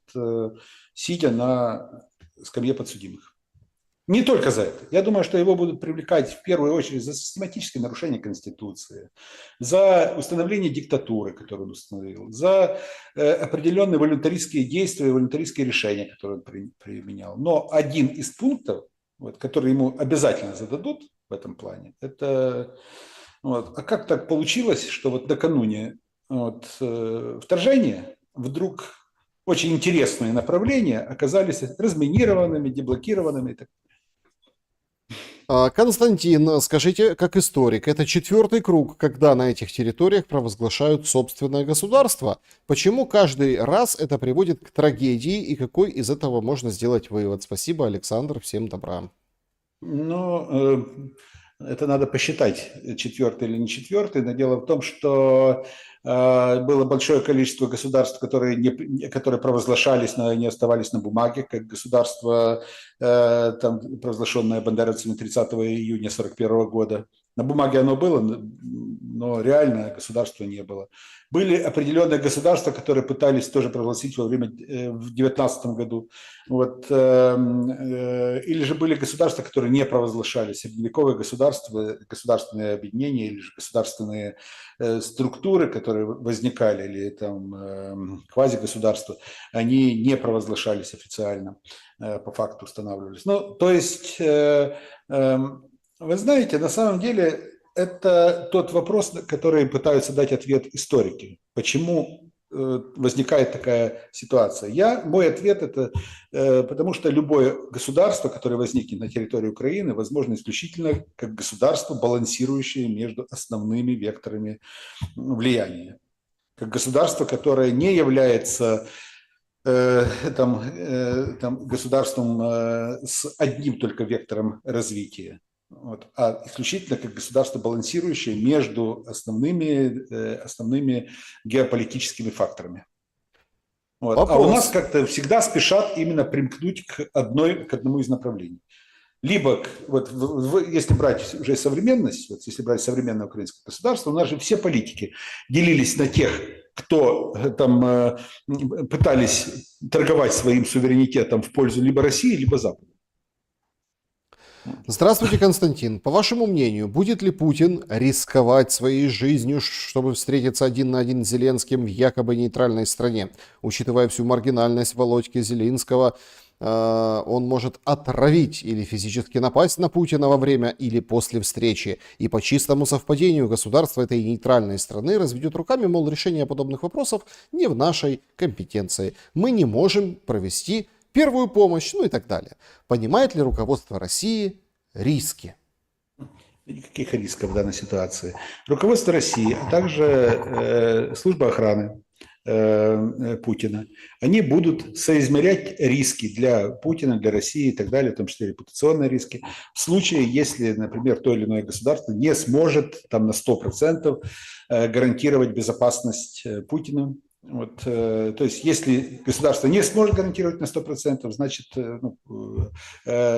сидя на скамье подсудимых. Не только за это. Я думаю, что его будут привлекать в первую очередь за систематическое нарушение Конституции, за установление диктатуры, которую он установил, за определенные волюнтаристские действия, волюнтаристские решения, которые он применял. Но один из пунктов, вот, который ему обязательно зададут в этом плане, это... Вот. А как так получилось, что вот накануне вторжения вдруг очень интересные направления оказались разминированными, деблокированными и так далее? Константин, скажите, как историк, это 4-й круг, когда на этих территориях провозглашают собственное государство. Почему каждый раз это приводит к трагедии и какой из этого можно сделать вывод? Спасибо, Александр, всем добра. Ну, это надо посчитать, 4-й или не 4-й, но дело в том, что было большое количество государств, которые провозглашались, но не оставались на бумаге, как государство, там, провозглашенное бандеровцами 30 июня 1941 года. На бумаге оно было, но реально государства не было. Были определенные государства, которые пытались тоже провозгласить в 19 году. Вот. Или же были государства, которые не провозглашались. Средневековые государства, государственные объединения или же государственные структуры, которые возникали, или там квазигосударства, они не провозглашались официально, по факту устанавливались. Ну, то есть... Вы знаете, на самом деле это тот вопрос, на который пытаются дать ответ историки. Почему возникает такая ситуация? Мой ответ это потому, что любое государство, которое возникнет на территории Украины, возможно исключительно как государство, балансирующее между основными векторами влияния. Как государство, которое не является государством с одним только вектором развития. Вот, а исключительно как государство, балансирующее между основными геополитическими факторами. Вот. А у нас как-то всегда спешат именно примкнуть к одному из направлений. Либо, если брать уже современность, если брать современное украинское государство, у нас же все политики делились на тех, кто там пытались торговать своим суверенитетом в пользу либо России, либо Запада. Здравствуйте, Константин. По вашему мнению, будет ли Путин рисковать своей жизнью, чтобы встретиться один на один с Зеленским в якобы нейтральной стране? Учитывая всю маргинальность Володьки Зеленского, Он может отравить или физически напасть на Путина во время или после встречи. И по чистому совпадению государство этой нейтральной страны разведет руками, мол, решение подобных вопросов не в нашей компетенции. Мы не можем провести первую помощь, ну и так далее. Понимает ли руководство России риски? Никаких рисков в данной ситуации. Руководство России, а также служба охраны Путина, они будут соизмерять риски для Путина, для России и так далее, в том числе репутационные риски, в случае, если, например, то или иное государство не сможет там, на 100% гарантировать безопасность Путину. Вот, то есть, если государство не сможет гарантировать на 100%,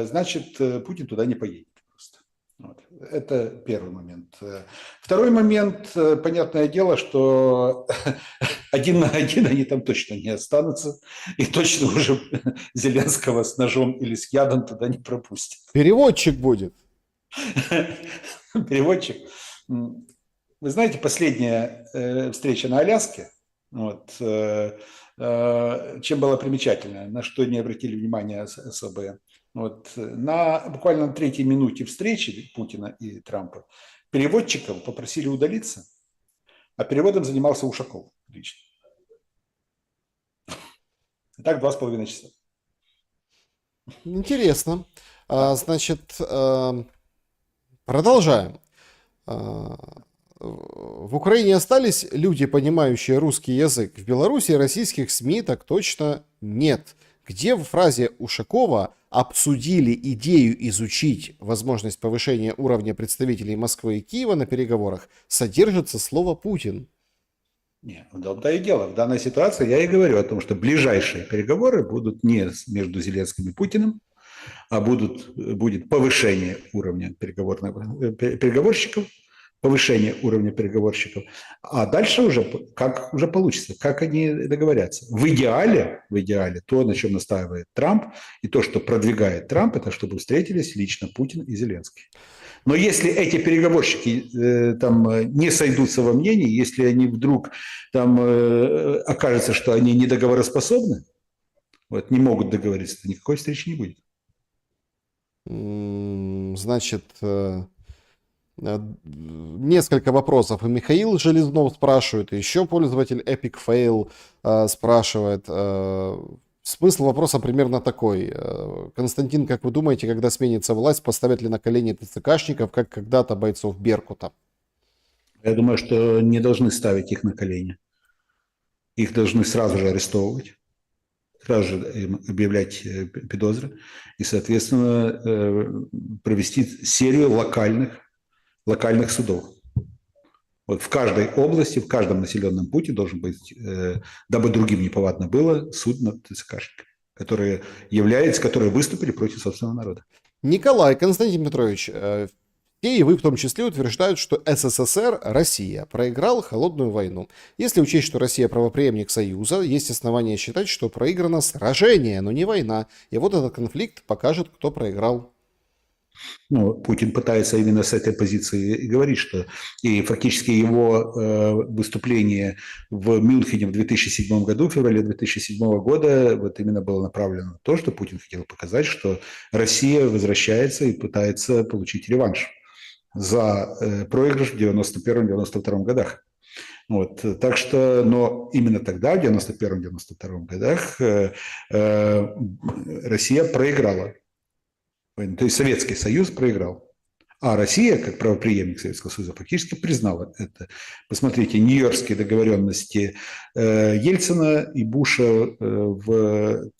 значит Путин туда не поедет. Вот. Это первый момент. Второй момент, понятное дело, что один на один они там точно не останутся, и точно уже Зеленского с ножом или с ядом туда не пропустят. Переводчик будет. Переводчик. Вы знаете, последняя встреча на Аляске, вот, чем была примечательна, на что не обратили внимания особо. Вот, буквально на третьей минуте встречи Путина и Трампа переводчиков попросили удалиться, а переводом занимался Ушаков лично. Так 2,5 часа. Интересно. Значит, продолжаем. В Украине остались люди, понимающие русский язык. В Беларуси российских СМИ так точно нет. Где в фразе Ушакова обсудили идею изучить возможность повышения уровня представителей Москвы и Киева на переговорах, содержится слово «Путин». Нет, в том-то и дело. В данной ситуации я и говорю о том, что ближайшие переговоры будут не между Зеленским и Путиным, а будет повышение уровня переговорщиков, повышение уровня переговорщиков, а дальше уже как уже получится, как они договорятся. В идеале то, на чем настаивает Трамп, и то, что продвигает Трамп, это чтобы встретились лично Путин и Зеленский. Но если эти переговорщики не сойдутся во мнении, если они вдруг окажется, что они недоговороспособны, вот, не могут договориться, то никакой встречи не будет. Значит, несколько вопросов. И Михаил Железнов спрашивает, и еще пользователь Epic Fail спрашивает. Смысл вопроса примерно такой. Константин, как вы думаете, когда сменится власть, поставят ли на колени ТЦКшников, как когда-то бойцов Беркута? Я думаю, что не должны ставить их на колени. Их должны сразу же арестовывать, сразу же им объявлять подозры и, соответственно, провести серию локальных судов. Вот в каждой области, в каждом населенном пункте должен быть, дабы другим неповадно было, суд над ТЦКшниками, которые выступили против собственного народа. Николай, Константин Петрович, все и вы в том числе утверждают, что СССР, Россия, проиграл холодную войну. Если учесть, что Россия правопреемник Союза, есть основания считать, что проиграно сражение, но не война. И вот этот конфликт покажет, кто проиграл. Путин пытается именно с этой позиции и говорить, что и фактически его выступление в Мюнхене в 2007 году, в феврале 2007 года, вот именно было направлено на то, что Путин хотел показать, что Россия возвращается и пытается получить реванш за проигрыш в 91-92 годах. Вот, так что, но именно тогда, в 91-92 годах, Россия проиграла. То есть Советский Союз проиграл. А Россия, как правопреемник Советского Союза, фактически признала это. Посмотрите, нью-йоркские договоренности Ельцина и Буша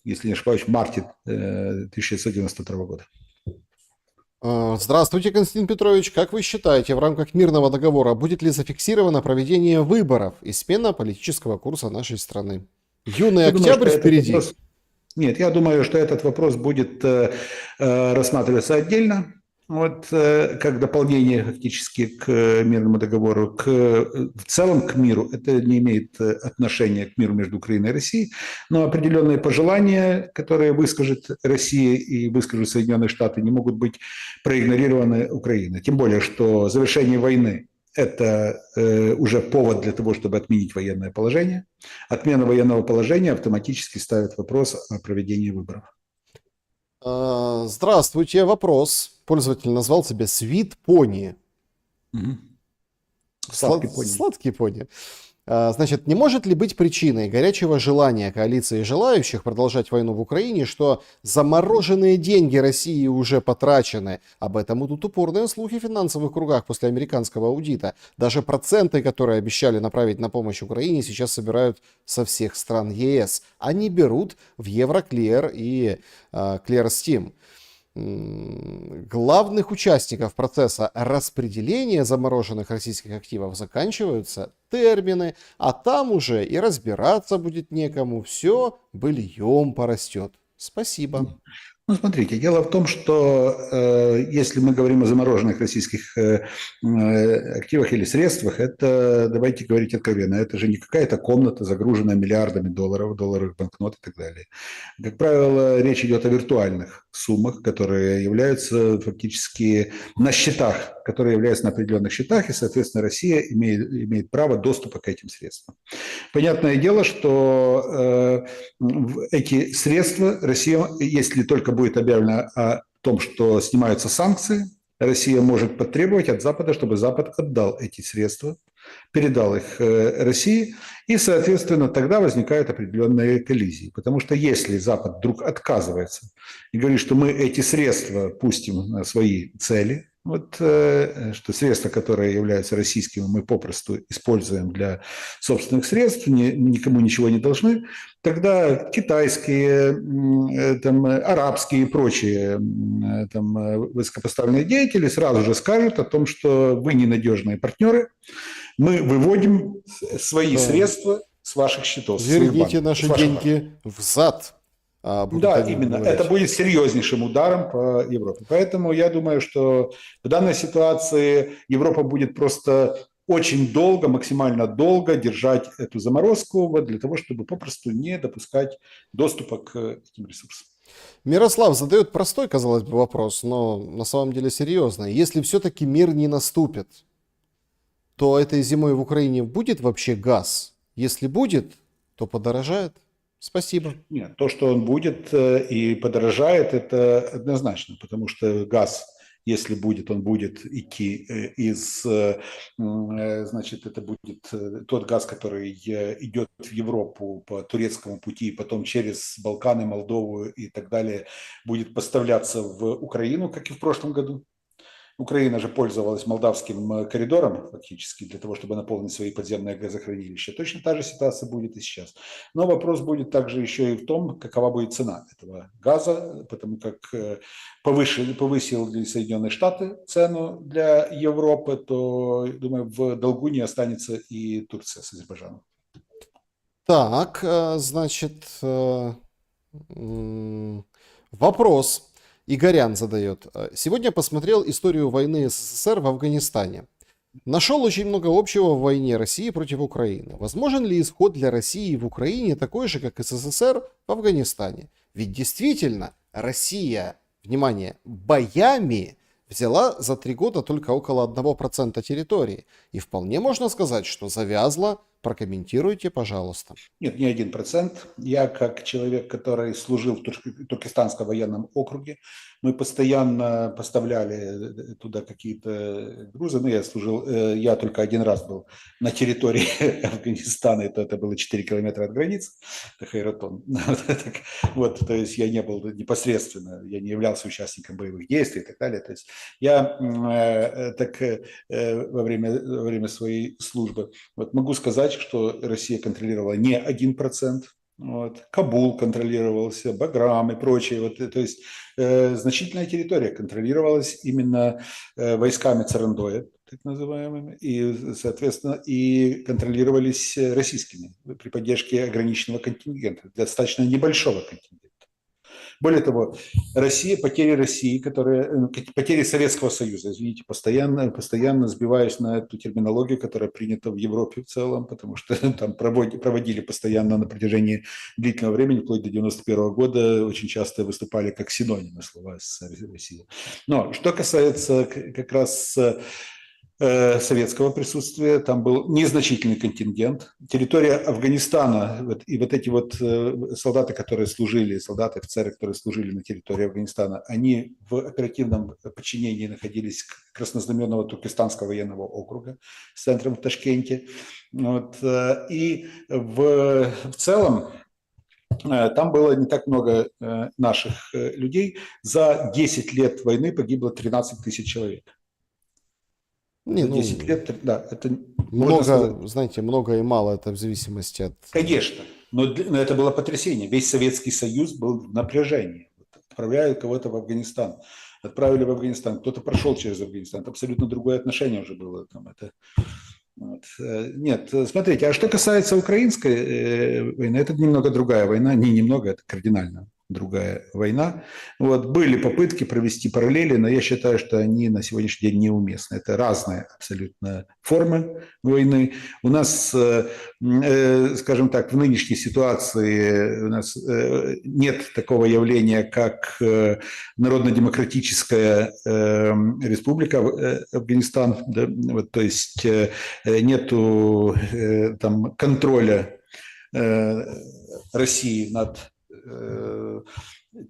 если не ошибаюсь, в марте 1992 года. Здравствуйте, Константин Петрович. Как вы считаете, в рамках мирного договора будет ли зафиксировано проведение выборов и смена политического курса нашей страны? Юный октябрь впереди. Нет, я думаю, что этот вопрос будет рассматриваться отдельно, как дополнение фактически к мирному договору. В целом к миру. Это не имеет отношения к миру между Украиной и Россией, но определенные пожелания, которые выскажет Россия и выскажут Соединенные Штаты, не могут быть проигнорированы Украиной. Тем более, что завершение войны – это уже повод для того, чтобы отменить военное положение. Отмена военного положения автоматически ставит вопрос о проведении выборов. Здравствуйте, вопрос. Пользователь назвал себя Sweet Pony. Мгм. Сладкий пони. Сладкий пони. Значит, не может ли быть причиной горячего желания коалиции желающих продолжать войну в Украине, что замороженные деньги России уже потрачены? Об этом идут упорные слухи в финансовых кругах после американского аудита. Даже проценты, которые обещали направить на помощь Украине, сейчас собирают со всех стран ЕС. Они берут в Евроклир и Clear главных участников процесса распределения замороженных российских активов заканчиваются термины, а там уже и разбираться будет некому, все быльем порастет. Спасибо. Ну, смотрите, дело в том, что если мы говорим о замороженных российских активах или средствах, это, давайте говорить откровенно, это же не какая-то комната, загруженная миллиардами долларов, долларовых банкнот и так далее. Как правило, речь идет о виртуальных суммах, которые являются фактически на счетах, которые являются на определенных счетах, и, соответственно, Россия имеет право доступа к этим средствам. Понятное дело, что эти средства Россия, если только будет объявлено о том, что снимаются санкции, Россия может потребовать от Запада, чтобы Запад отдал эти средства, передал их России, и, соответственно, тогда возникают определенные коллизии. Потому что если Запад вдруг отказывается и говорит, что мы эти средства пустим на свои цели, вот, что средства, которые являются российскими, мы попросту используем для собственных средств, никому ничего не должны, тогда китайские, там, арабские и прочие там, высокопоставленные деятели сразу же скажут о том, что вы ненадежные партнеры, мы выводим свои средства с ваших счетов, со своих Верните банков, наши с ваших банков. деньги взад. Будут Да, они именно. говорить. Это будет серьезнейшим ударом по Европе. Поэтому я думаю, что в данной ситуации Европа будет просто очень долго, максимально долго держать эту заморозку вот, для того, чтобы попросту не допускать доступа к этим ресурсам. Мирослав задает простой, казалось бы, вопрос, но на самом деле серьезный. Если все-таки мир не наступит, то этой зимой в Украине будет вообще газ? Если будет, то подорожает. Спасибо. Нет, то, что он будет и подорожает, это однозначно, потому что газ, если будет, он будет идти значит, это будет тот газ, который идет в Европу по турецкому пути, потом через Балканы, Молдову и так далее, будет поставляться в Украину, как и в прошлом году. Украина же пользовалась молдавским коридором фактически для того, чтобы наполнить свои подземные газохранилища. Точно та же ситуация будет и сейчас. Но вопрос будет также еще и в том, какова будет цена этого газа, потому как повысил для Соединенные Штаты цену для Европы, то, думаю, в долгу не останется и Турция с Азербайджаном. Так, значит, вопрос. Игорян задает. Сегодня посмотрел историю войны СССР в Афганистане. Нашел очень много общего в войне России против Украины. Возможен ли исход для России в Украине такой же, как СССР в Афганистане? Ведь действительно Россия, внимание, боями взяла за 3 года только около 1% территории. И вполне можно сказать, что завязла. Прокомментируйте, пожалуйста. Нет, не 1%. Я, как человек, который служил в Туркестанском военном округе, мы постоянно поставляли туда какие-то грузы. Ну, я только один раз был на территории Афганистана, это было 4 километра от границы, это Хайратон. Вот, то есть я не был непосредственно, я не являлся участником боевых действий и так далее. То есть я во время своей службы вот могу сказать, что Россия контролировала не 1%, вот. Кабул контролировался, Баграм и прочее. Вот, то есть значительная территория контролировалась именно войсками Царандоя, так называемыми, и, соответственно, и контролировались российскими при поддержке ограниченного контингента, достаточно небольшого контингента. Более того, потери России, потери Советского Союза, извините, постоянно сбиваюсь на эту терминологию, которая принята в Европе в целом, потому что там проводили постоянно на протяжении длительного времени, вплоть до 91 года, очень часто выступали как синонимы слова СССР и Россия. Но что касается как раз советского присутствия, там был незначительный контингент. Территория Афганистана и вот эти вот солдаты, которые служили, солдаты, офицеры, которые служили на территории Афганистана, они в оперативном подчинении находились Краснознаменного Туркестанского военного округа с центром в Ташкенте. Вот. И в целом там было не так много наших людей. За 10 лет войны погибло 13 тысяч человек. Не, За 10 ну, лет, да, это можно сказать. много, знаете, много и мало, это в зависимости от... Конечно, но это было потрясение. Весь Советский Союз был в напряжении. Отправляют кого-то в Афганистан. Отправили в Афганистан, кто-то прошел через Афганистан. Это абсолютно другое отношение уже было. Там, это, вот. Нет, смотрите, а что касается украинской войны, это немного другая война. Не немного, это кардинально другая война. Вот. Были попытки провести параллели, но я считаю, что они на сегодняшний день неуместны. Это разные абсолютно формы войны. У нас, скажем так, в нынешней ситуации у нас нет такого явления, как Народно-демократическая республика Афганистан. Да? Вот, то есть нету там контроля России над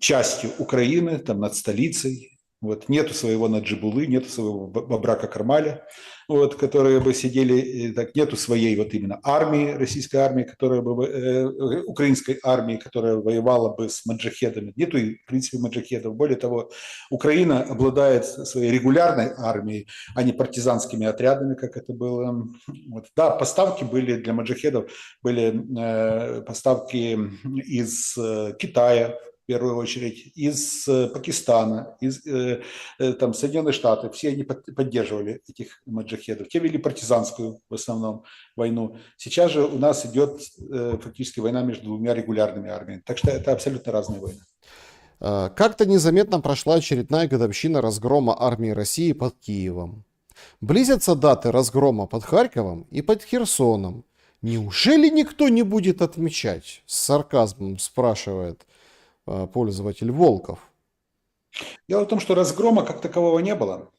частью Украины, там, над столицей. Вот. Нету своего Наджибулы, нету своего Бабрака Кармаля, вот, которые бы сидели, так, нету своей вот именно армии, российской армии, которая бы, украинской армии, которая воевала бы с маджахедами. Нету, в принципе, маджахедов. Более того, Украина обладает своей регулярной армией, а не партизанскими отрядами, как это было. Вот. Да, поставки были для маджахедов, были поставки из Китая, в первую очередь, из Пакистана, из там, Соединенных Штатов. Все они поддерживали этих маджахедов. Те вели партизанскую в основном войну. Сейчас же у нас идет фактически война между двумя регулярными армиями. Так что это абсолютно разные войны. Как-то незаметно прошла очередная годовщина разгрома армии России под Киевом. Близятся даты разгрома под Харьковом и под Херсоном. Неужели никто не будет отмечать? С сарказмом спрашивает пользователь Волков. Дело в том, что разгрома как такового не было.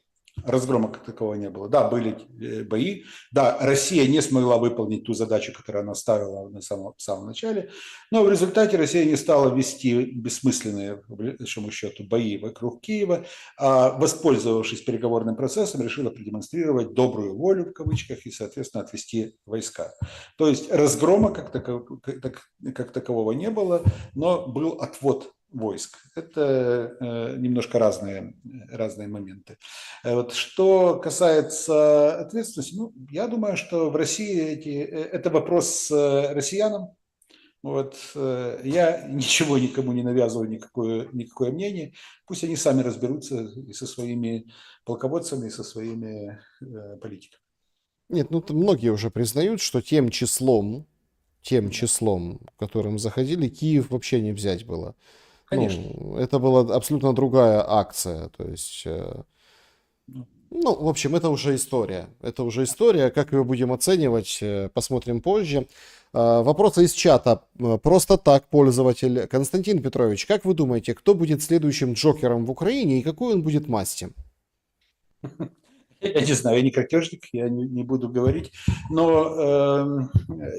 Разгрома как такового не было. Да, были бои. Да, Россия не смогла выполнить ту задачу, которую она ставила на самом начале. Но в результате Россия не стала вести бессмысленные, по большому счету, бои вокруг Киева, а, воспользовавшись переговорным процессом, решила продемонстрировать добрую волю, в кавычках, и, соответственно, отвести войска. То есть разгрома как такового не было, но был отвод войск. Это немножко разные моменты. Вот. Что касается ответственности, ну, я думаю, что в России это вопрос россиянам. Вот. Я ничего никому не навязываю, никакое мнение. Пусть они сами разберутся и со своими полководцами, и со своими политиками. Нет, ну многие уже признают, что тем числом, которым заходили, Киев вообще не взять было. Конечно. Ну, это была абсолютно другая акция. То есть, ну, в общем, это уже история. Это уже история. Как ее будем оценивать, посмотрим позже. Вопросы из чата. Просто так, пользователь. Константин Петрович, как вы думаете, кто будет следующим Джокером в Украине и какой он будет масти? Я не знаю, я не картежник, я не буду говорить, но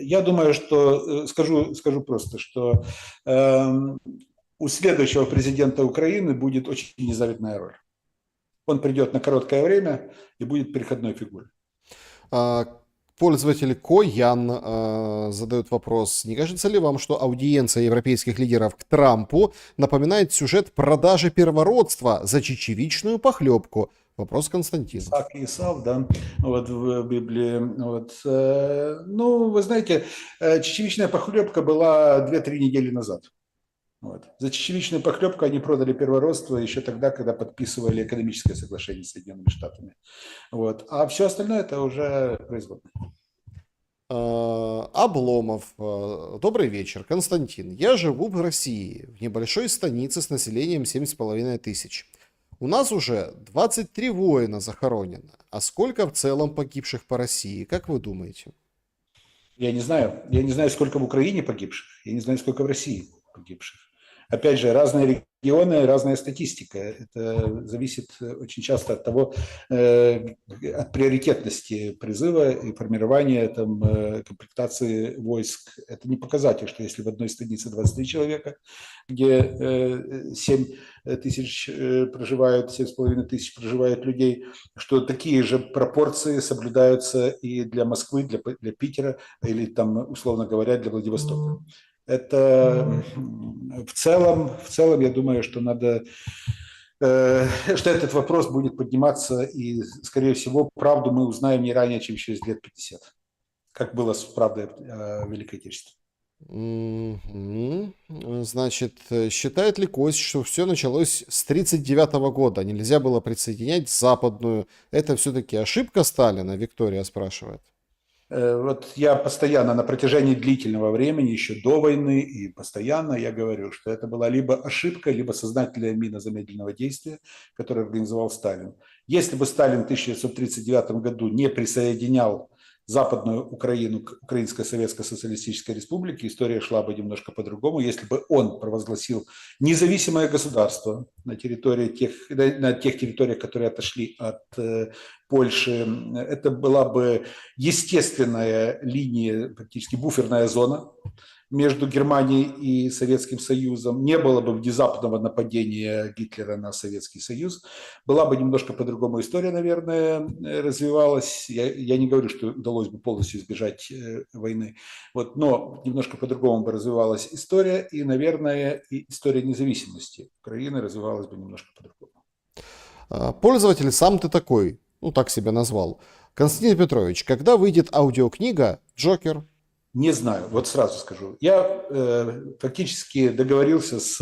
я думаю, что скажу просто, что у следующего президента Украины будет очень незавидная роль. Он придет на короткое время и будет переходной фигурой. Пользователь Коян задает вопрос. Не кажется ли вам, что аудиенция европейских лидеров к Трампу напоминает сюжет продажи первородства за чечевичную похлебку? Вопрос Константина. Исаак и Исав, да, вот в Библии. Вот. Ну, вы знаете, чечевичная похлебка была 2-3 недели назад. Вот. За чечевичную похлебку они продали первородство еще тогда, когда подписывали экономическое соглашение с Соединенными Штатами. Вот. А все остальное это уже производное. Обломов. Добрый вечер, Константин. Я живу в России, в небольшой станице с населением 7,5 тысяч. У нас уже 23 воина захоронено. А сколько в целом погибших по России, как вы думаете? Я не знаю, сколько в Украине погибших, я не знаю, сколько в России погибших. Опять же, разные регионы, разная статистика. Это зависит очень часто от того, от приоритетности призыва и формирования там, комплектации войск. Это не показатель, что если в одной станице 23 человека, где 7 тысяч проживают, 7,5 тысяч проживает людей, что такие же пропорции соблюдаются и для Москвы, для Питера или там, условно говоря, для Владивостока. Это в целом, я думаю, что надо, что этот вопрос будет подниматься, и, скорее всего, правду мы узнаем не ранее, чем через лет 50, как было с правдой о Великой Отечественной. Мгм. Значит, считает ли Кость, что все началось с 1939 года? Нельзя было присоединять западную. Это все-таки ошибка Сталина, Виктория спрашивает. Вот я постоянно на протяжении длительного времени, еще до войны и постоянно я говорю, что это была либо ошибка, либо сознательная мина замедленного действия, которую организовал Сталин. Если бы Сталин в 1939 году не присоединял Западную Украину к Украинской Советской Социалистической Республике, история шла бы немножко по-другому. Если бы он провозгласил независимое государство на тех территориях, которые отошли от Польши, это была бы естественная линия, практически буферная зона между Германией и Советским Союзом. Не было бы внезапного нападения Гитлера на Советский Союз. Была бы немножко по-другому история, наверное, развивалась. Я не говорю, что удалось бы полностью избежать войны, вот, но немножко по-другому бы развивалась история, и, наверное, и история независимости Украины развивалась бы немножко по-другому. Пользователь «Сам ты такой», ну так себя назвал. Константин Петрович, когда выйдет аудиокнига «Джокер»? Не знаю, вот сразу скажу. Я фактически договорился с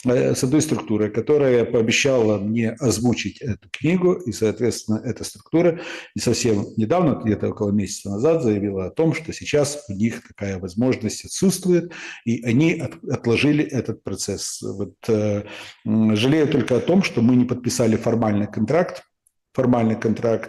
с одной структурой, которая пообещала мне озвучить эту книгу, и, соответственно, эта структура не совсем недавно, где-то около месяца назад, заявила о том, что сейчас у них такая возможность отсутствует, и они отложили этот процесс. Вот, жалею только о том, что мы не подписали формальный контракт,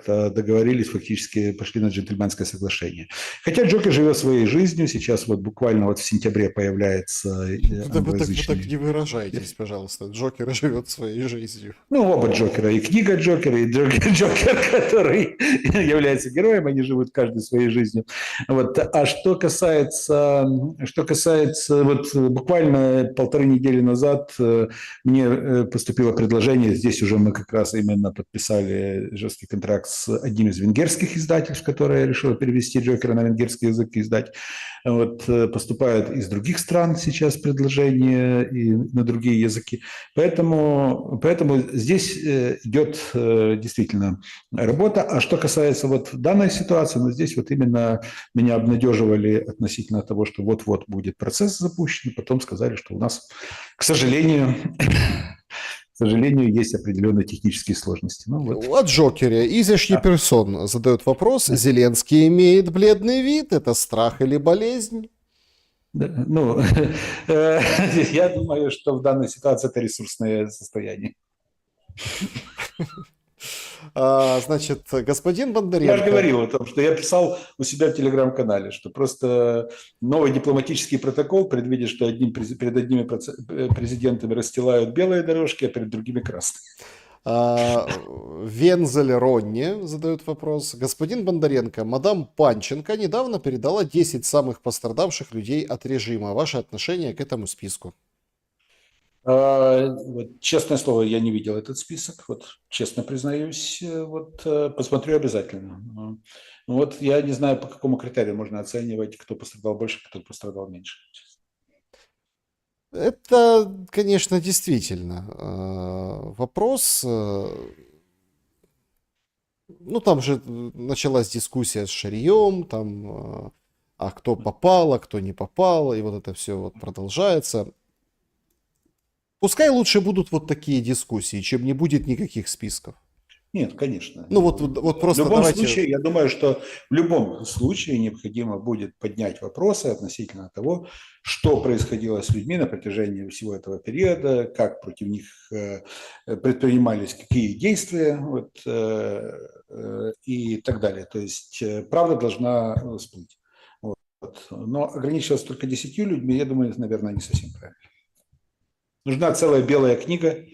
договорились, фактически пошли на джентльменское соглашение. Хотя Джокер живет своей жизнью, сейчас вот буквально вот в сентябре появляется Вы так англоязычный. не выражайтесь, пожалуйста. Джокер живет своей жизнью. Ну, оба Джокера, и книга Джокера, и Джокер, который является героем, они живут каждый своей жизнью. Вот. А что касается вот буквально 1,5 недели назад мне поступило предложение, здесь уже мы как раз именно подписали жесткий контракт с одним из венгерских издательств, которое решило перевести Джокера на венгерский язык и издать. Вот. Поступают из других стран сейчас предложения и на другие языки. Поэтому здесь идет действительно работа. А что касается вот данной ситуации, ну, здесь вот именно меня обнадеживали относительно того, что вот-вот будет процесс запущен, потом сказали, что у нас, к сожалению, есть определенные технические сложности. Ну, вот. О Джокере. Изящий персон задает вопрос. Зеленский имеет бледный вид. Это страх или болезнь? Ну, я думаю, что в данной ситуации это ресурсное состояние. Значит, господин Я же Бондаренко. говорил о том, что я писал у себя в телеграм-канале, что просто новый дипломатический протокол предвидит, что перед одними президентами расстилают белые дорожки, а перед другими красные. Вензель Ронни задает вопрос. Господин Бондаренко, мадам Панченко недавно передала 10 самых пострадавших людей от режима. Ваше отношение к этому списку? Вот, честное слово, я не видел этот список, вот честно признаюсь, вот посмотрю обязательно. Вот я не знаю, по какому критерию можно оценивать, кто пострадал больше, кто пострадал меньше. Это, конечно, действительно вопрос. Ну, там же началась дискуссия с Шарием, там, а кто попал, а кто не попал, и вот это все вот продолжается. Пускай лучше будут вот такие дискуссии, чем не будет никаких списков. Нет, конечно. Ну вот просто в любом давайте... случае, я думаю, что в любом случае необходимо будет поднять вопросы относительно того, что происходило с людьми на протяжении всего этого периода, как против них предпринимались какие действия вот, и так далее. То есть правда должна всплыть. Вот. Но ограничиваться только 10 людьми, я думаю, наверное, не совсем правильно. Нужна целая белая книга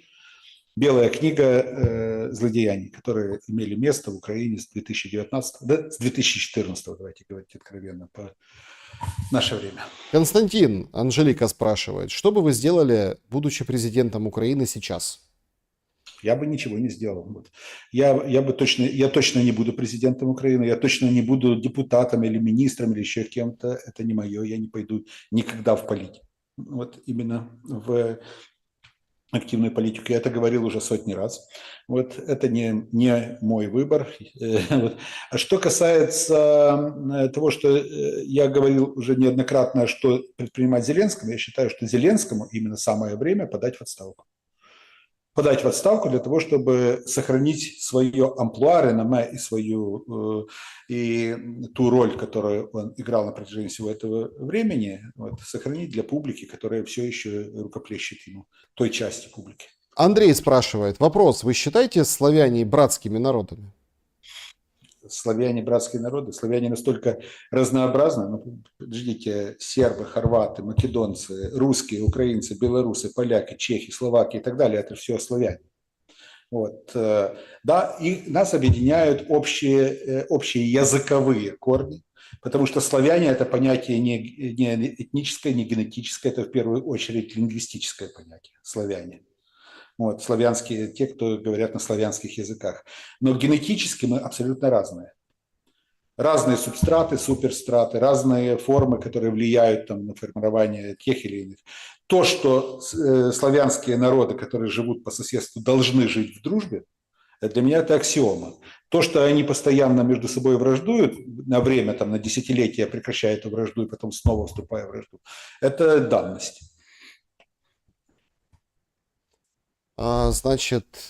злодеяний, которые имели место в Украине с 2019, да, с 2014, давайте говорить откровенно, по наше время. Константин, Анжелика спрашивает, что бы вы сделали, будучи президентом Украины сейчас? Я бы ничего не сделал. Вот. Я точно не буду президентом Украины, я точно не буду депутатом или министром или еще кем-то. Это не мое, я не пойду никогда в политику. Вот именно в активную политику. Я это говорил уже сотни раз. Вот это не мой выбор. Вот. А что касается того, что я говорил уже неоднократно, что предпринимать Зеленскому, я считаю, что Зеленскому именно самое время подать в отставку. Подать в отставку для того, чтобы сохранить свое амплуа, реноме и ту роль, которую он играл на протяжении всего этого времени, вот, сохранить для публики, которая все еще рукоплещет ему, той части публики. Андрей спрашивает, вопрос, вы считаете славяне братскими народами? Славяне, братские народы, славяне настолько разнообразны, ну, подождите, сербы, хорваты, македонцы, русские, украинцы, белорусы, поляки, чехи, словаки и так далее, это все славяне. Вот, да, и нас объединяют общие языковые корни, потому что славяне – это понятие не этническое, не генетическое, это в первую очередь лингвистическое понятие, славяне. Вот, славянские, те, кто говорят на славянских языках. Но генетически мы абсолютно разные. Разные субстраты, суперстраты, разные формы, которые влияют там, на формирование тех или иных. То, что славянские народы, которые живут по соседству, должны жить в дружбе, для меня это аксиома. То, что они постоянно между собой враждуют, на время, там, на десятилетия прекращая эту вражду и потом снова вступая в вражду, это данность. Значит,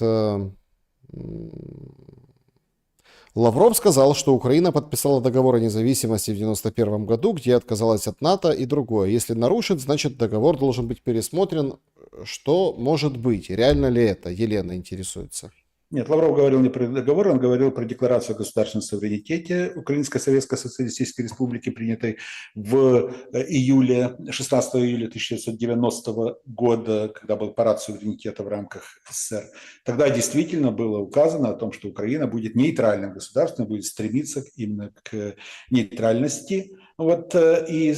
Лавров сказал, что Украина подписала договор о независимости в 1991 году, где отказалась от НАТО и другое. Если нарушит, значит договор должен быть пересмотрен. Что может быть? Реально ли это? Елена интересуется. Нет, Лавров говорил не про договор, он говорил про декларацию о государственном суверенитете Украинской Советской Социалистической Республики, принятой в 16 июля 1990 года, когда был парад суверенитета в рамках СССР. Тогда действительно было указано о том, что Украина будет нейтральным государством, будет стремиться именно к нейтральности, вот, и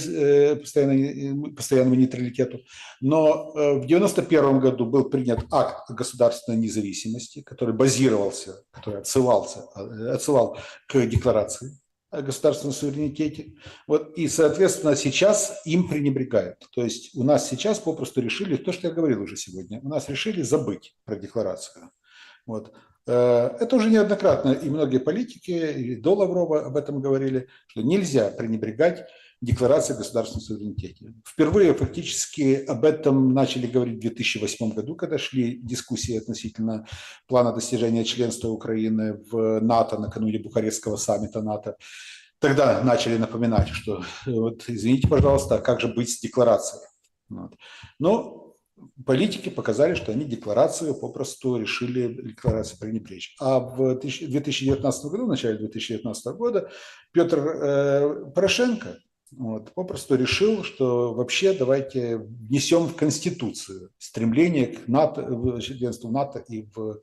постоянному нейтралитету. Но в 1991 году был принят акт о государственной независимости, который базировался, который отсылал к декларации о государственном суверенитете. Вот, и, соответственно, сейчас им пренебрегают. То есть у нас сейчас попросту решили, то, что я говорил уже сегодня, у нас решили забыть про декларацию. Вот. Это уже неоднократно и многие политики, и до Лаврова об этом говорили, что нельзя пренебрегать декларацией о государственном суверенитете. Впервые фактически об этом начали говорить в 2008 году, когда шли дискуссии относительно плана достижения членства Украины в НАТО накануне Бухарестского саммита НАТО. Тогда начали напоминать, что вот, извините, пожалуйста, а как же быть с декларацией? Вот. Но политики показали, что они декларацию попросту решили декларацию пренебречь. А в 2019 году, в начале 2019 года, Петр Порошенко попросту решил, что вообще давайте внесем в Конституцию стремление к НАТО, членству НАТО и в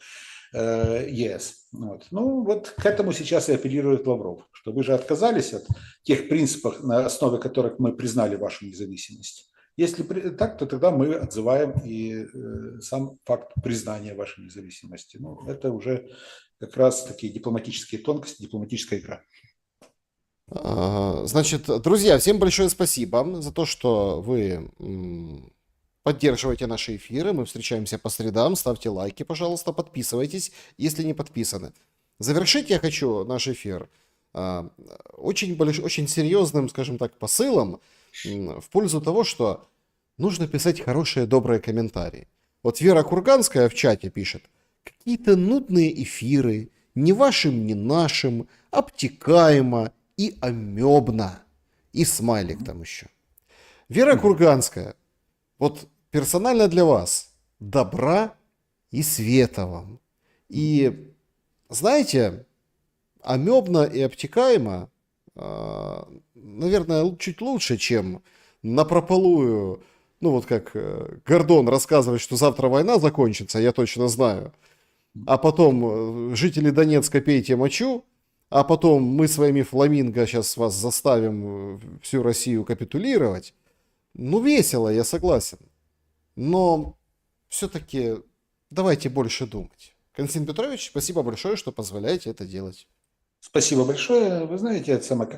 ЕС. Вот. Ну вот к этому сейчас и апеллирует Лавров, что вы же отказались от тех принципов, на основе которых мы признали вашу независимость. Если так, то тогда мы отзываем и сам факт признания вашей независимости. Ну, это уже как раз такие дипломатические тонкости, дипломатическая игра. Значит, друзья, всем большое спасибо за то, что вы поддерживаете наши эфиры. Мы встречаемся по средам. Ставьте лайки, пожалуйста, подписывайтесь, если не подписаны. Завершить я хочу наш эфир очень серьезным, скажем так, посылом в пользу того, что нужно писать хорошие, добрые комментарии. Вот Вера Курганская в чате пишет: какие-то нудные эфиры, ни вашим, ни нашим, обтекаемо и амебно. И смайлик там еще. Вера Курганская, вот персонально для вас добра и света вам. И знаете, амебно и обтекаемо наверное, чуть лучше, чем напропалую, ну вот как Гордон рассказывает, что завтра война закончится, я точно знаю, а потом жители Донецка пейте мочу, а потом мы своими фламинго сейчас вас заставим всю Россию капитулировать. Ну, весело, я согласен. Но все-таки давайте больше думать. Константин Петрович, спасибо большое, что позволяете это делать. Спасибо большое. Вы знаете, это самое,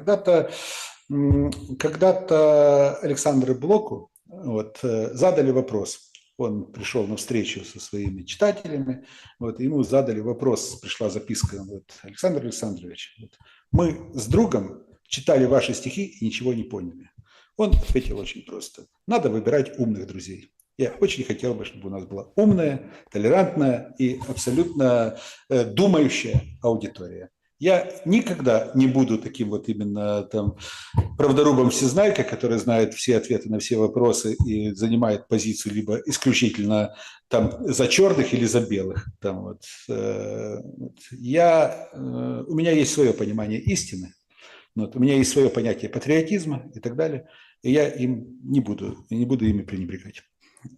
когда-то Александру Блоку вот, задали вопрос. Он пришел на встречу со своими читателями, вот, ему задали вопрос, пришла записка, вот, Александр Александрович, вот, мы с другом читали ваши стихи и ничего не поняли. Он ответил очень просто. Надо выбирать умных друзей. Я очень хотел бы, чтобы у нас была умная, толерантная и абсолютно думающая аудитория. Я никогда не буду таким вот именно там правдорубом всезнайка, который знает все ответы на все вопросы и занимает позицию либо исключительно там за черных или за белых. Там вот, у меня есть свое понимание истины, вот, у меня есть свое понятие патриотизма и так далее, и я им не буду ими пренебрегать.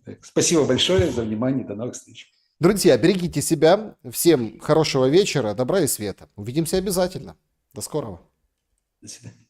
Так, спасибо большое за внимание, до новых встреч. Друзья, берегите себя. Всем хорошего вечера, добра и света. Увидимся обязательно. До скорого. До свидания.